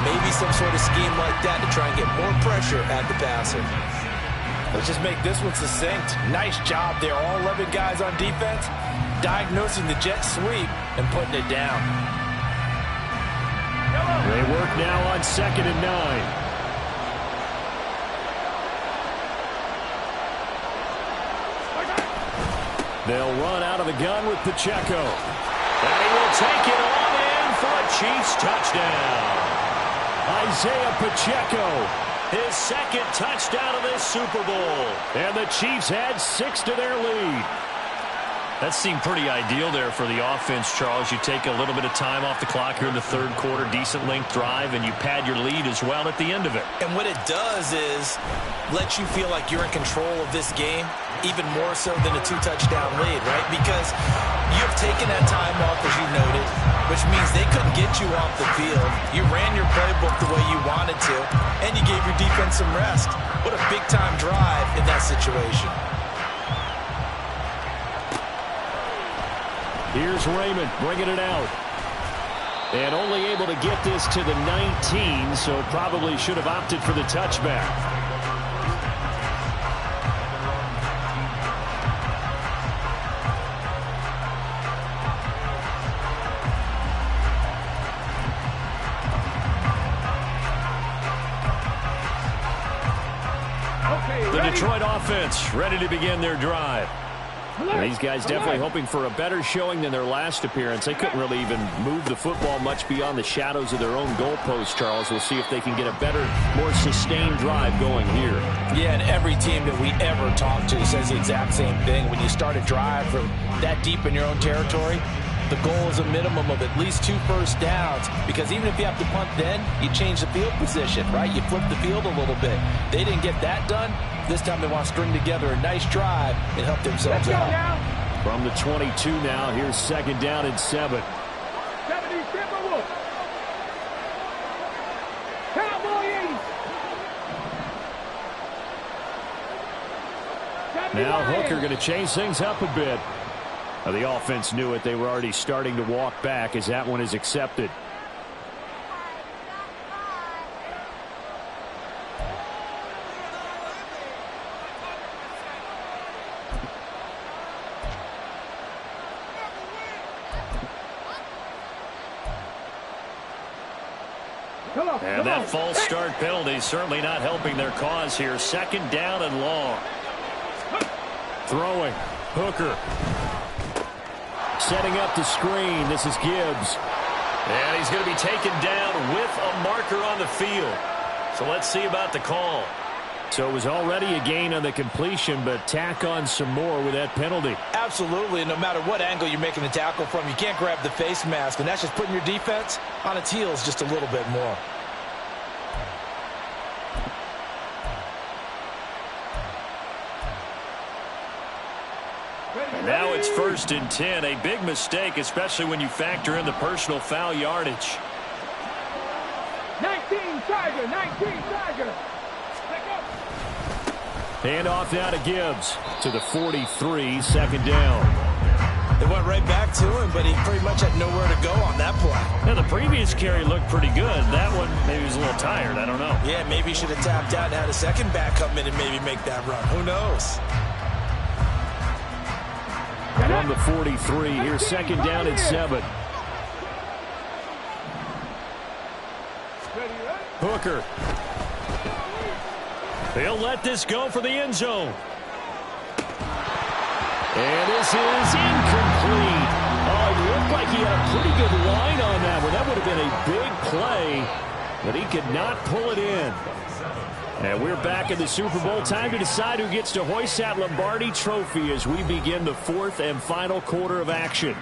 Maybe some sort of scheme like that to try and get more pressure at the passer.
Let's just make this one succinct. Nice job there. All 11 guys on defense diagnosing the jet sweep and putting it down.
They work now on 2nd and 9. They'll run out of the gun with Pacheco. And he will take it on in for a Chiefs touchdown. Isaiah Pacheco, his 2nd touchdown of this Super Bowl. And the Chiefs add 6 to their lead. That seemed pretty ideal there for the offense, Charles. You take a little bit of time off the clock here in the third quarter, decent length drive, and you pad your lead as well at the end of it.
And what it does is let you feel like you're in control of this game, even more so than a 2-touchdown lead, right? Because you've taken that time off, as you noted, which means they couldn't get you off the field. You ran your playbook the way you wanted to, and you gave your defense some rest. What a big-time drive in that situation.
Here's Raymond bringing it out. And only able to get this to the 19, so probably should have opted for the touchback. The Detroit offense ready to begin their drive. And these guys definitely hoping for a better showing than their last appearance. They couldn't really even move the football much beyond the shadows of their own goalpost, Charles. We'll see if they can get a better, more sustained drive going here.
Yeah, and every team that we ever talk to says the exact same thing. When you start a drive from that deep in your own territory, the goal is a minimum of at least 2 first downs, because even if you have to punt then, you change the field position, right? You flip the field a little bit. They didn't get that done. This time they want to string together a nice drive and help themselves out.
From the 22 now, here's 2nd down and 7. Now Hooker going to change things up a bit. Now, the offense knew it. They were already starting to walk back as that one is accepted. And that false start penalty certainly not helping their cause here. 2nd down and long. Throwing. Hooker. Setting up the screen. This is Gibbs. And he's going to be taken down with a marker on the field. So let's see about the call. So it was already a gain on the completion, but tack on some more with that penalty.
Absolutely, and no matter what angle you're making the tackle from, you can't grab the face mask, and that's just putting your defense on its heels just a little bit more.
And now it's 1st and 10. A big mistake, especially when you factor in the personal foul yardage.
19 Tiger, 19 Tiger.
Hand off now to Gibbs to the 43, 2nd down.
They went right back to him, but he pretty much had nowhere to go on that play.
Now, the previous carry looked pretty good. That one, maybe he was a little tired. I don't know.
Yeah, maybe he should have tapped out and had a second back come in and maybe make that run. Who knows?
From the 43, here's 2nd down and 7. Hooker. He'll let this go for the end zone. And this is incomplete. Oh, it looked like he had a pretty good line on that one. That would have been a big play, but he could not pull it in. And we're back in the Super Bowl. Time to decide who gets to hoist that Lombardi trophy as we begin the 4th and final quarter of action.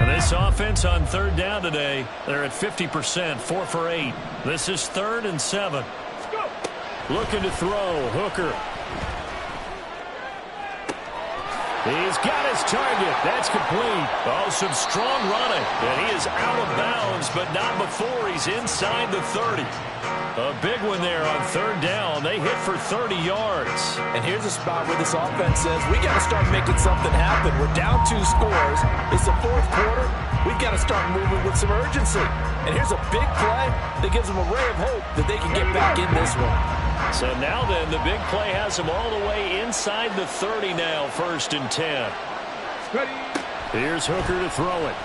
This offense on 3rd down today, they're at 50%, 4 for 8. This is 3rd and 7. Looking to throw, Hooker. He's got his target. That's complete. Oh, some strong running. And he is out of bounds, but not before he's inside the 30. A big one there on 3rd down. They hit for 30 yards.
And here's a spot where this offense says, we got to start making something happen. We're down 2 scores. It's the 4th quarter. We've got to start moving with some urgency. And here's a big play that gives them a ray of hope that they can get back in this one.
So now then, the big play has them all the way inside the 30 now, 1st and 10. Here's Hooker to throw it.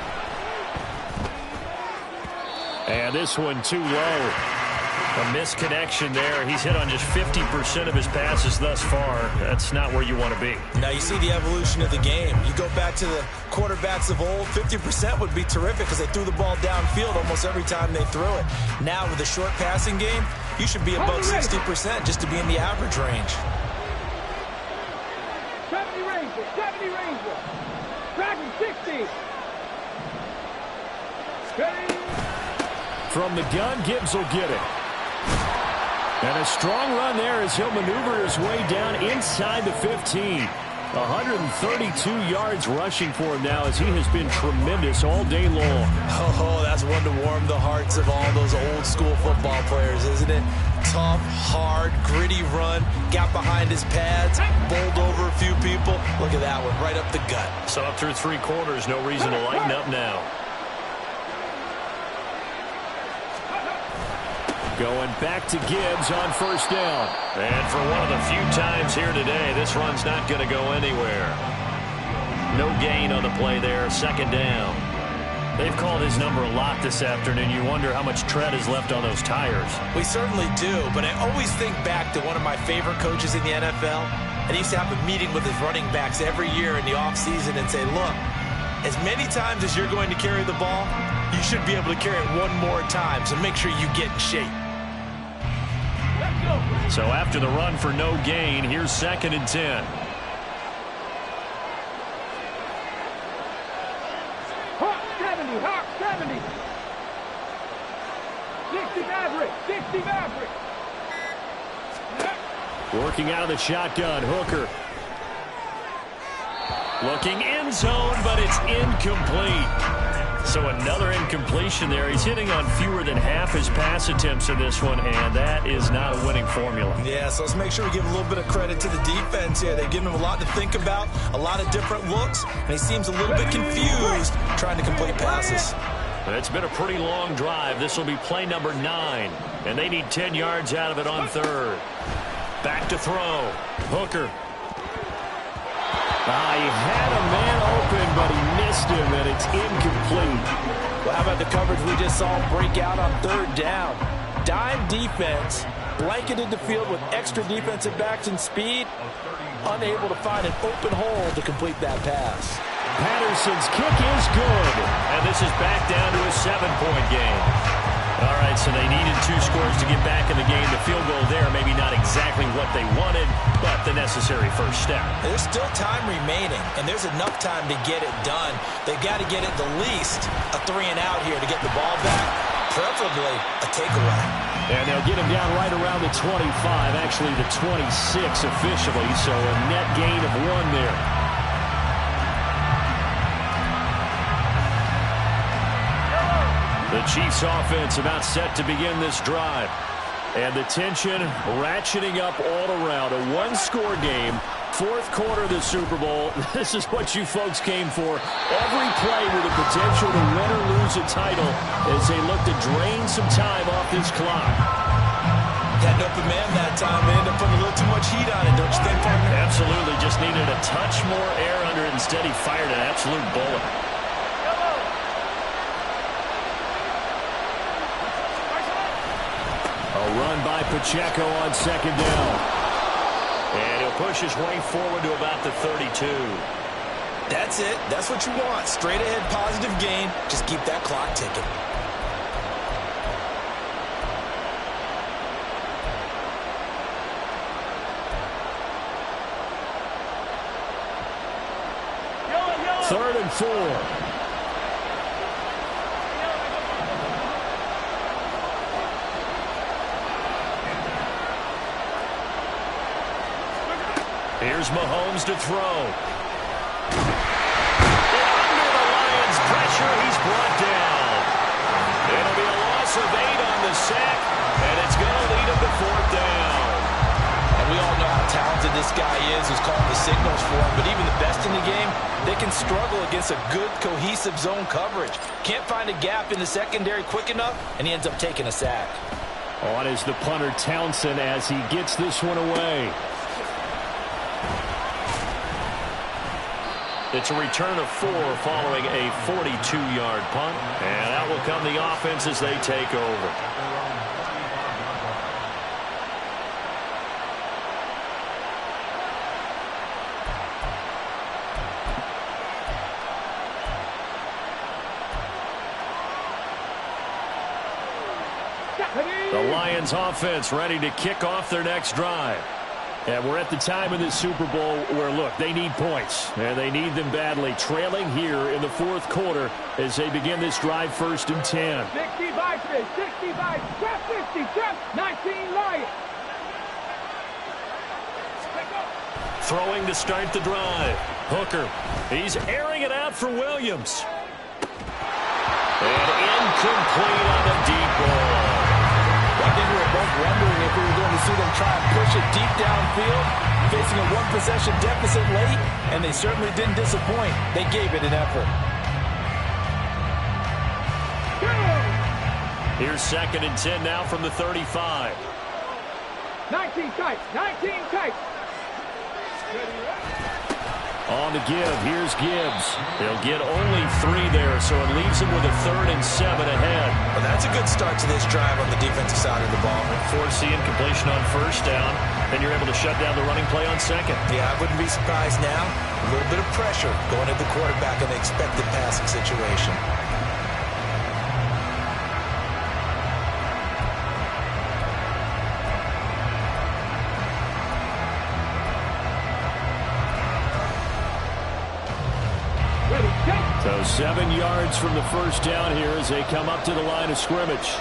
And this one too low.
A misconnection there. He's hit on just 50% of his passes thus far. That's not where you want to be.
Now you see the evolution of the game. You go back to the quarterbacks of old, 50% would be terrific because they threw the ball downfield almost every time they threw it. Now with the short passing game, you should be above 60% just to be in the average range.
70 Ranger. Dragon 60.
From the gun, Gibbs will get it. And a strong run there as he'll maneuver his way down inside the 15. 132 yards rushing for him now as he has been tremendous all day long.
Oh, that's one to warm the hearts of all those old school football players, isn't it? Tough, hard, gritty run. Got behind his pads, bowled over a few people. Look at that one, right up the gut.
So up through 3 quarters, no reason to lighten up now. Going back to Gibbs on first down. And for one of the few times here today, this run's not going to go anywhere. No gain on the play there, second down. They've called his number a lot this afternoon. You wonder how much tread is left on those tires.
We certainly do, but I always think back to one of my favorite coaches in the NFL. And he used to have a meeting with his running backs every year in the offseason and say, look, as many times as you're going to carry the ball, you should be able to carry it one more time, so make sure you get in shape.
So after the run for no gain, here's 2nd and 10.
Hawk 70. 60 Maverick.
Working out of the shotgun, Hooker. Looking end zone, but it's incomplete. So another incompletion there. He's hitting on fewer than half his pass attempts in this one, and that is not a winning formula.
Yeah, so let's make sure we give a little bit of credit to the defense here. They've given him a lot to think about, a lot of different looks, and he seems a little bit confused trying to complete passes.
It's been a pretty long drive. This will be play number 9, and they need 10 yards out of it on 3rd. Back to throw. Hooker. He had a man open, but he missed him, and it's incomplete.
Well, how about the coverage we just saw break out on 3rd down? Dime defense, blanketed the field with extra defensive backs and speed, unable to find an open hole to complete that pass.
Patterson's kick is good, and this is back down to a 7-point game. All right, so they needed 2 scores to get back in the game. The field goal there, maybe not exactly what they wanted, but the necessary first step.
There's still time remaining, and there's enough time to get it done. They've got to get it the least a 3-and-out here to get the ball back, preferably a takeaway.
And they'll get him down right around the 25, actually the 26 officially, so a net gain of 1 there. The Chiefs offense about set to begin this drive. And the tension ratcheting up all around. A 1-score game. 4th quarter of the Super Bowl. This is what you folks came for. Every play with the potential to win or lose a title as they look to drain some time off this clock.
Had an open man that time. They ended up putting a little too much heat on it, don't you think, partner?
Absolutely. Just needed a touch more air under it. Instead, he fired an absolute bullet. A run by Pacheco on 2nd down. And he'll push his way forward to about the 32.
That's it. That's what you want. Straight ahead positive gain. Just keep that clock ticking.
Third and 4. Here's Mahomes to throw. And under the Lions' pressure, he's brought down. It'll be a loss of 8 on the sack, and it's going to lead him to 4th down.
And we all know how talented this guy is who's calling the signals for him, but even the best in the game, they can struggle against a good, cohesive zone coverage. Can't find a gap in the secondary quick enough, and he ends up taking a sack.
On is the punter Townsend as he gets this one away. It's a return of 4 following a 42-yard punt. And out will come the offense as they take over. Lions offense ready to kick off their next drive. And we're at the time in this Super Bowl where, look, they need points, and they need them badly. Trailing here in the fourth quarter as they begin this drive, 1st and 10.
65 today, 65, trap 50, trap 19 Lions.
Throwing to start the drive. Hooker, he's airing it out for Williams. And incomplete on the deep ball.
I think we were both wondering if we were going to see them try and push it deep downfield, facing a one-possession deficit late, and they certainly didn't disappoint. They gave it an effort.
Here's 2nd and 10 now from the 35.
19 tight, 19 tight.
On the give, here's Gibbs. They'll get only 3 there, so it leaves them with a 3rd and 7 ahead.
Well, that's a good start to this drive on the defensive side of the ball.
Forcing completion on 1st down, then you're able to shut down the running play on 2nd.
Yeah, I wouldn't be surprised now. A little bit of pressure going at the quarterback in the expected passing situation.
So 7 yards from the 1st down here as they come up to the line of scrimmage.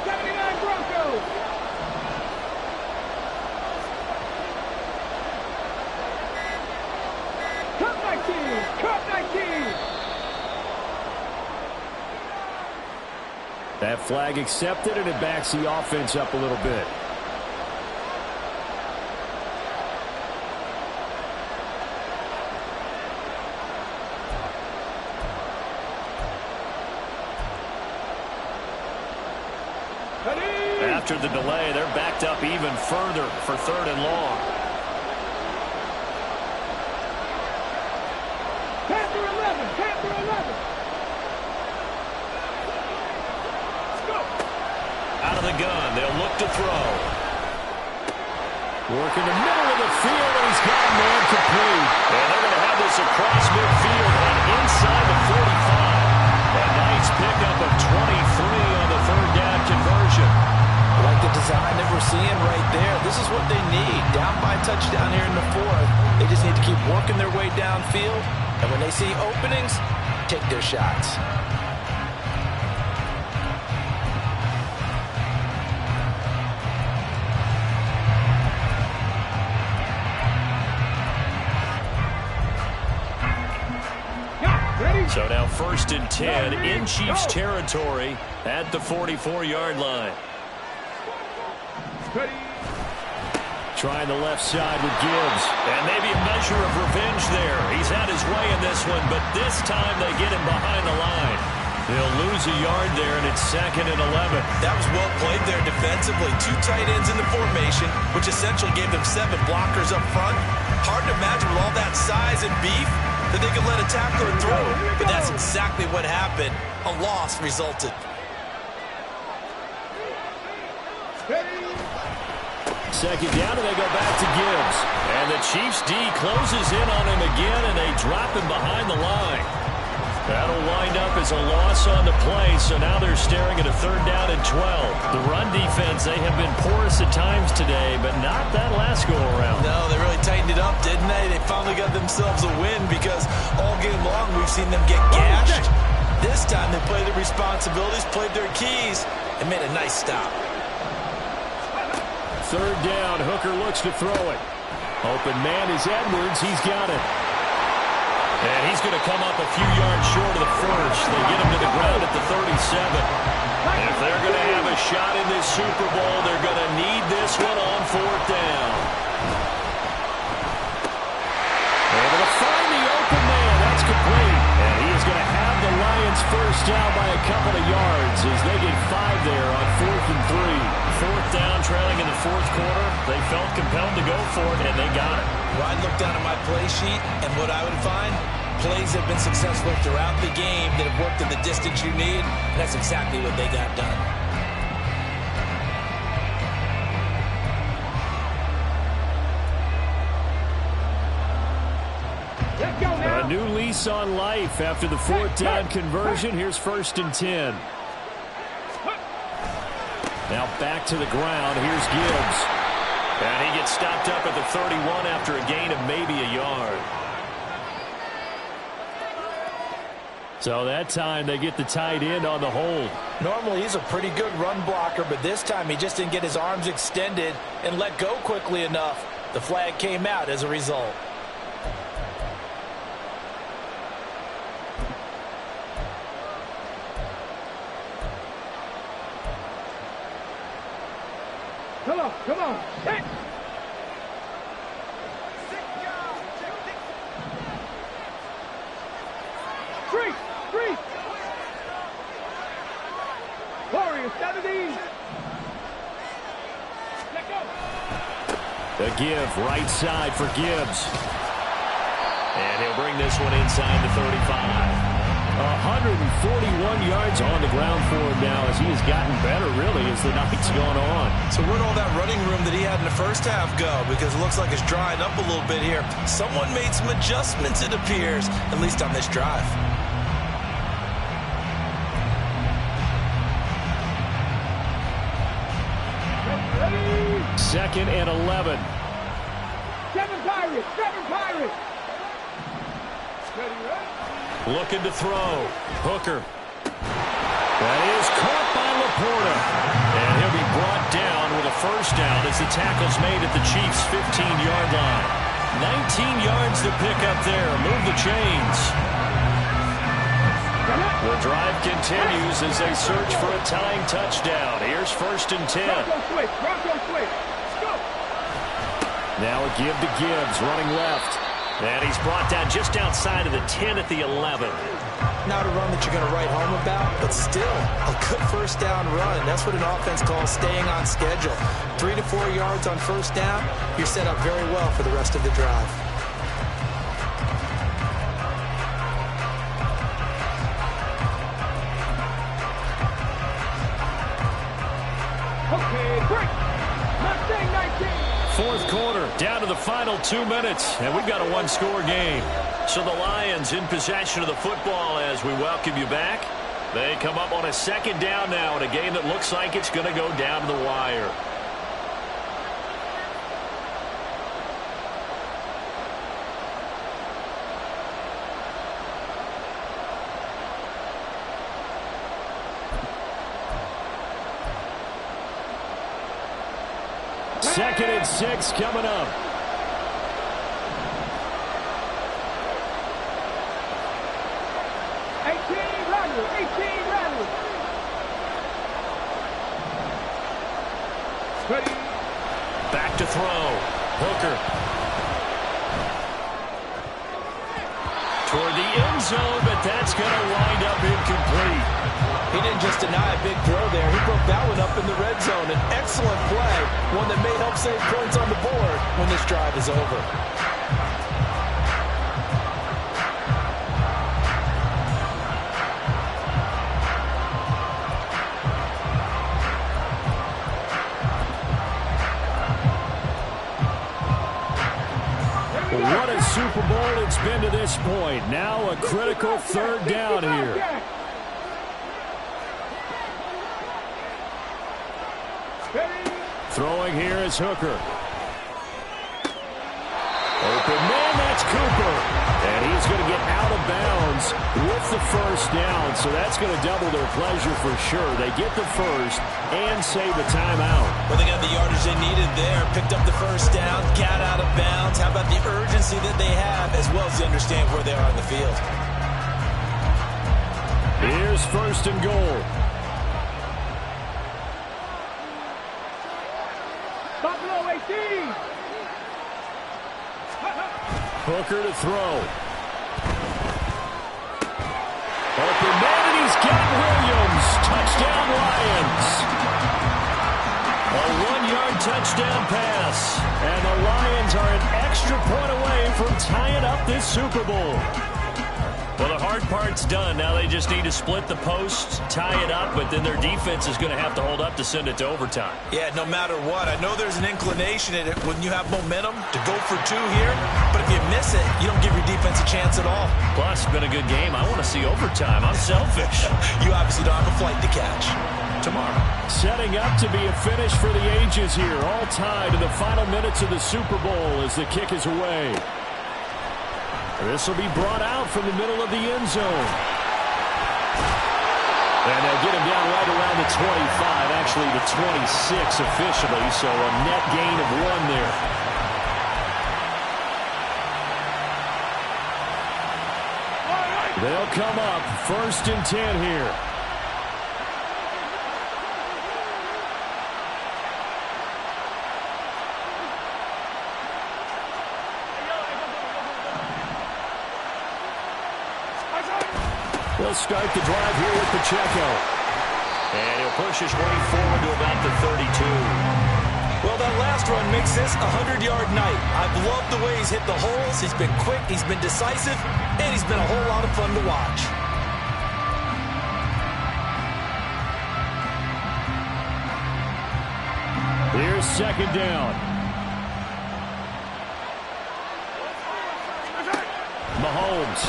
79 Broncos. Cut 19, cut 19.
That flag accepted, and it backs the offense up a little bit. After the delay, they're backed up even further for 3rd and long.
Panther 11, Panther 11. Let's go.
Out of the gun, they'll look to throw. Work in the middle of the field, and he's got a man complete. And they're going to have this across midfield and inside the 45. A nice pickup of 23 on the 3rd down conversion.
Like the design that we're seeing right there, this is what they need. Down by a touchdown here in the 4th. They just need to keep working their way downfield. And when they see openings, take their shots.
So now 1st and 10 in Chiefs territory at the 44-yard line. Trying the left side with Gibbs. And maybe a measure of revenge there. He's had his way in this one, but this time they get him behind the line. They'll lose a yard there, and it's 2nd and 11.
That was well played there defensively. 2 tight ends in the formation, which essentially gave them 7 blockers up front. Hard to imagine with all that size and beef that they could let a tackler through. But that's exactly what happened. A loss resulted.
Second down, and they go back to Gibbs. And the Chiefs D closes in on him again, and they drop him behind the line. That'll wind up as a loss on the play, so now they're staring at a 3rd down and 12. The run defense, they have been porous at times today, but not that last go-around.
No, they really tightened it up, didn't they? They finally got themselves a win because all game long we've seen them get gashed. This time they played their responsibilities, played their keys, and made a nice stop.
3rd down, Hooker looks to throw it. Open man is Edwards, he's got it. And he's going to come up a few yards short of the 1st. They get him to the ground at the 37. And if they're going to have a shot in this Super Bowl, they're going to need this one on 4th down. Able to find the open man, that's complete. And he is going to have the Lions 1st down by a couple of yards as they get 5 there on 4th and 3. 4th down, trailing in the 4th quarter. They felt compelled to go for it, and they got it.
Well, I looked down at my play sheet, and what I would find, plays have been successful throughout the game that have worked in the distance you need, and that's exactly what they got done.
Let's go now.
A new lease on life after the 4th down conversion. Here's 1st and 10.
Now back to the ground. Here's Gibbs. And he gets stopped up at the 31 after a gain of maybe a yard. So that time they get the tight end on the hold.
Normally he's a pretty good run blocker, but this time he just didn't get his arms extended and let go quickly enough. The flag came out as a result.
Come on, come on. Hit. Three. Warriors, 17. Let go.
The give, right side for Gibbs. And he'll bring this one inside the 35. 141 yards on the ground for him now as he has gotten better, really, as the night's gone on.
So where'd all that running room that he had in the first half go? Because it looks like it's drying up a little bit here. Someone made some adjustments, it appears, at least on this drive.
Second and 11.
Seven Pirates. Ready?
Looking to throw. Hooker. That is caught by Laporta. And he'll be brought down with a first down as the tackle's made at the Chiefs' 15-yard line. 19 yards to pick up there. Move the chains. The drive continues as they search for a tying touchdown. Here's 1st and 10.
Bronco switch. Go.
Now a give to Gibbs, running left. And he's brought down just outside of the 10 at the 11.
Not a run that you're going to write home about, but still a good first down run. That's what an offense calls staying on schedule. 3 to 4 yards on first down, you're set up very well for the rest of the drive.
Okay, break. Mustang 19.
Fourth quarter, down to the final 2 minutes, and we've got a one-score game. So the Lions in possession of the football as we welcome you back. They come up on a second down now in a game that looks like it's going to go down to the wire. Second and 6 coming up.
Ready.
Back to throw. Hooker. Toward the end zone, but that's going to wind up incomplete.
He didn't just deny a big throw there. He broke that one up in the red zone. An excellent play, one that may help save points on the board when this drive is over.
What a Super Bowl it's been to this point. Now a critical third down here. Throwing here is Hooker. Open man, that's Cooper. And he's going to get out of bounds with the first down. So that's going to double their pleasure for sure. They get the first and save the timeout.
Well, they got the yardage they needed there. Picked up the first down, got out of bounds. How about the urgency that they have as well as they understand where they are on the field?
Here's 1st and goal.
Buffalo 18.
Hooker to throw. Open man, and he's got Williams. Touchdown, Lions. A 1-yard touchdown pass. And the Lions are an extra point away from tying up this Super Bowl. Well, the hard part's done. Now they just need to split the post, tie it up, but then their defense is going to have to hold up to send it to overtime.
Yeah, no matter what. I know there's an inclination in it when you have momentum to go for 2 here, but if you miss it, you don't give your defense a chance at all.
Plus, it's been a good game. I want to see overtime. I'm selfish.
You obviously don't have a flight to catch. tomorrow.
Setting up to be a finish for the ages here. All tied in the final minutes of the Super Bowl as the kick is away. This will be brought out from the middle of the end zone. And they'll get him down right around the 25, actually the 26 officially, so a net gain of 1 there. They'll come up 1st and 10 here. They'll start the drive here with Pacheco.
And he'll push his way forward to about the 32.
Well, that last run makes this a 100-yard night. I've loved the way he's hit the holes. He's been quick, he's been decisive, and he's been a whole lot of fun to watch.
Here's 2nd down. Mahomes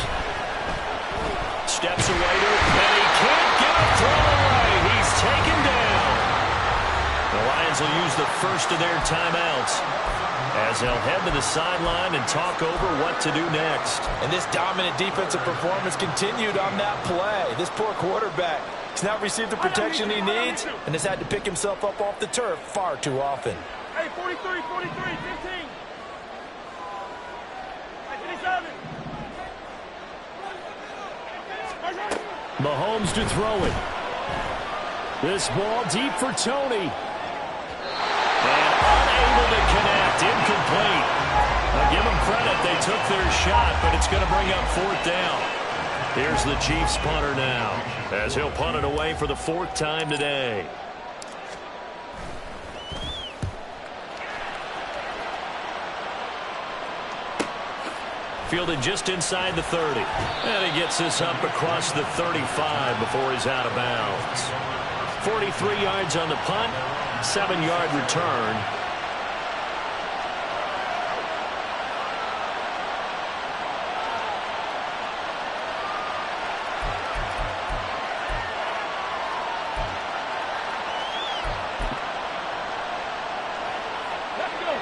steps away to it, and he can't get a throw away. He's taken down.
The Lions will use the first of their timeouts as they'll head to the sideline and talk over what to do next.
And this dominant defensive performance continued on that play. This poor quarterback has not received the protection he needs and has had to pick himself up off the turf far too often.
Hey, 43, 43, 15. Hey, 57.
Mahomes to throw it. This ball deep for Tony.
And unable to connect. Incomplete. Now give them credit. They took their shot, but it's going to bring up 4th down. Here's the Chiefs punter now, as he'll punt it away for the 4th time today. Fielded just inside the 30. And he gets this up across the 35 before he's out of bounds. 43 yards on the punt, 7-yard return.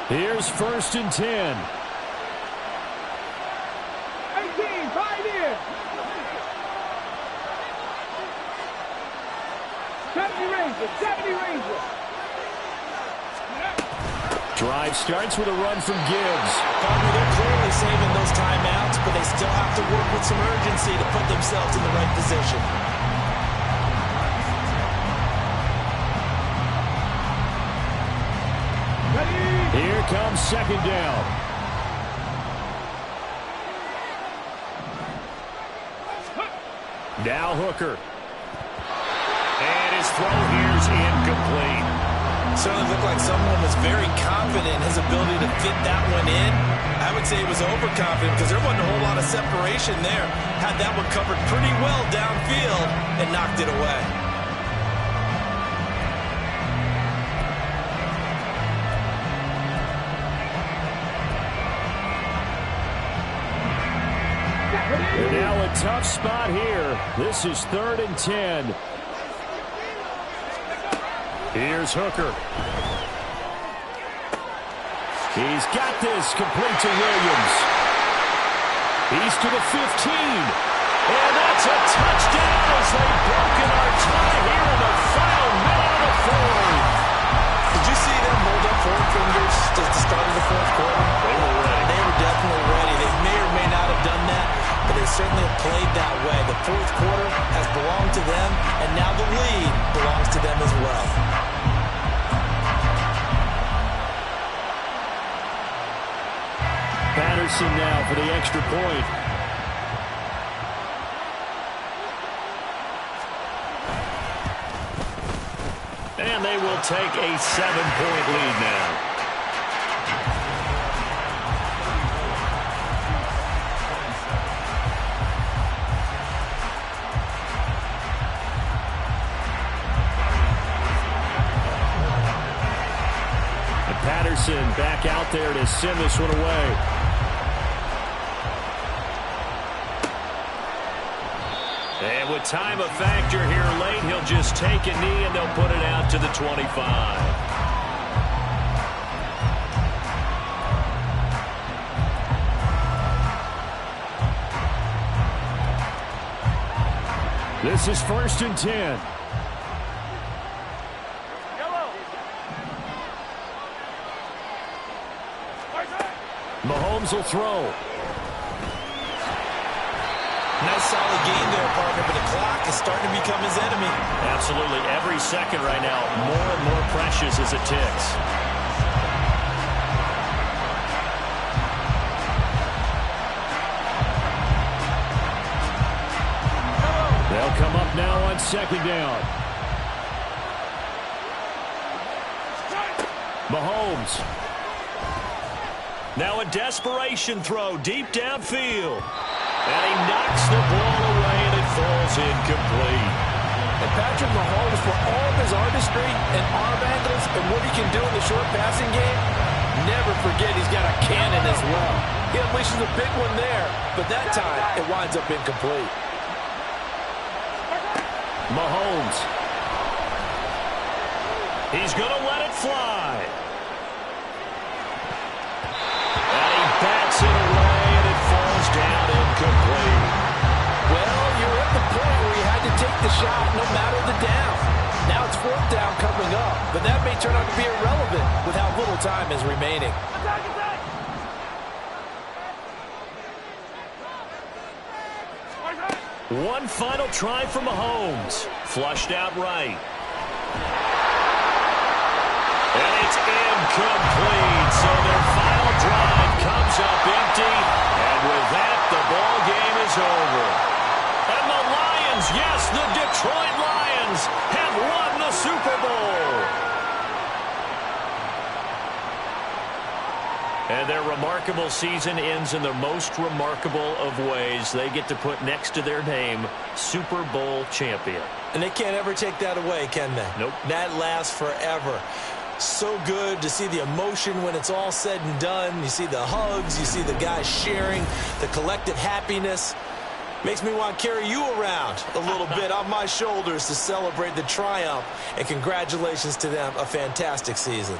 Here's 1st and 10.
18, 5 in. 70 Rangers, 70 Rangers.
Drive starts with a run from Gibbs.
Partner, they're clearly saving those timeouts, but they still have to work with some urgency to put themselves in the right position.
Here comes 2nd down. Now Hooker. And his throw here's incomplete.
Certainly looked like someone was very confident in his ability to fit that one in. I would say he was overconfident because there wasn't a whole lot of separation there. Had that one covered pretty well downfield and knocked it away.
And now a tough spot here. This is 3rd and 10. Here's Hooker. He's got this, complete to Williams. He's to the 15. And that's a touchdown as they've broken our tie here in the final minute of the 4th.
Did you see them hold up 4 fingers at the start of the 4th quarter?
They were ready.
They were definitely ready. They may or may not have done that, but they certainly have played that way. The 4th quarter has belonged to them, and now the lead belongs to them as well.
Patterson now for the extra point.
And they will take a 7-point lead now.
And Patterson back out there to send this one away. And with time a factor here late, he'll just take a knee and they'll put it out to the 25. This is 1st and 10. Mahomes will throw.
Nice solid game there, partner, but the clock is starting to become his enemy.
Absolutely. Every second right now, more and more precious as it ticks. They'll come up now on 2nd down. Mahomes. Now a desperation throw deep downfield. And he knocks the ball away, and it falls incomplete.
And Patrick Mahomes, for all of his artistry and arm angles and what he can do in the short passing game, never forget he's got a cannon as well. He unleashes a big one there, but that time it winds up incomplete.
Mahomes. He's going to let it fly. And he bats it away, and it falls down incomplete.
Well, you're at the point where you had to take the shot no matter the down. Now it's 4th down coming up, but that may turn out to be irrelevant with how little time is remaining.
One final try for Mahomes. Flushed out right. And it's incomplete. So their final drive comes up empty. And with that, the ball game is over. And the Lions, yes, the Detroit Lions, have won the Super Bowl. And their remarkable season ends in the most remarkable of ways. They get to put next to their name, Super Bowl champion.
And they can't ever take that away, can they?
Nope.
That lasts forever. So good to see the emotion when it's all said and done. You see the hugs. You see the guys sharing, the collective happiness. Makes me want to carry you around a little bit on my shoulders to celebrate the triumph. And congratulations to them. A fantastic season.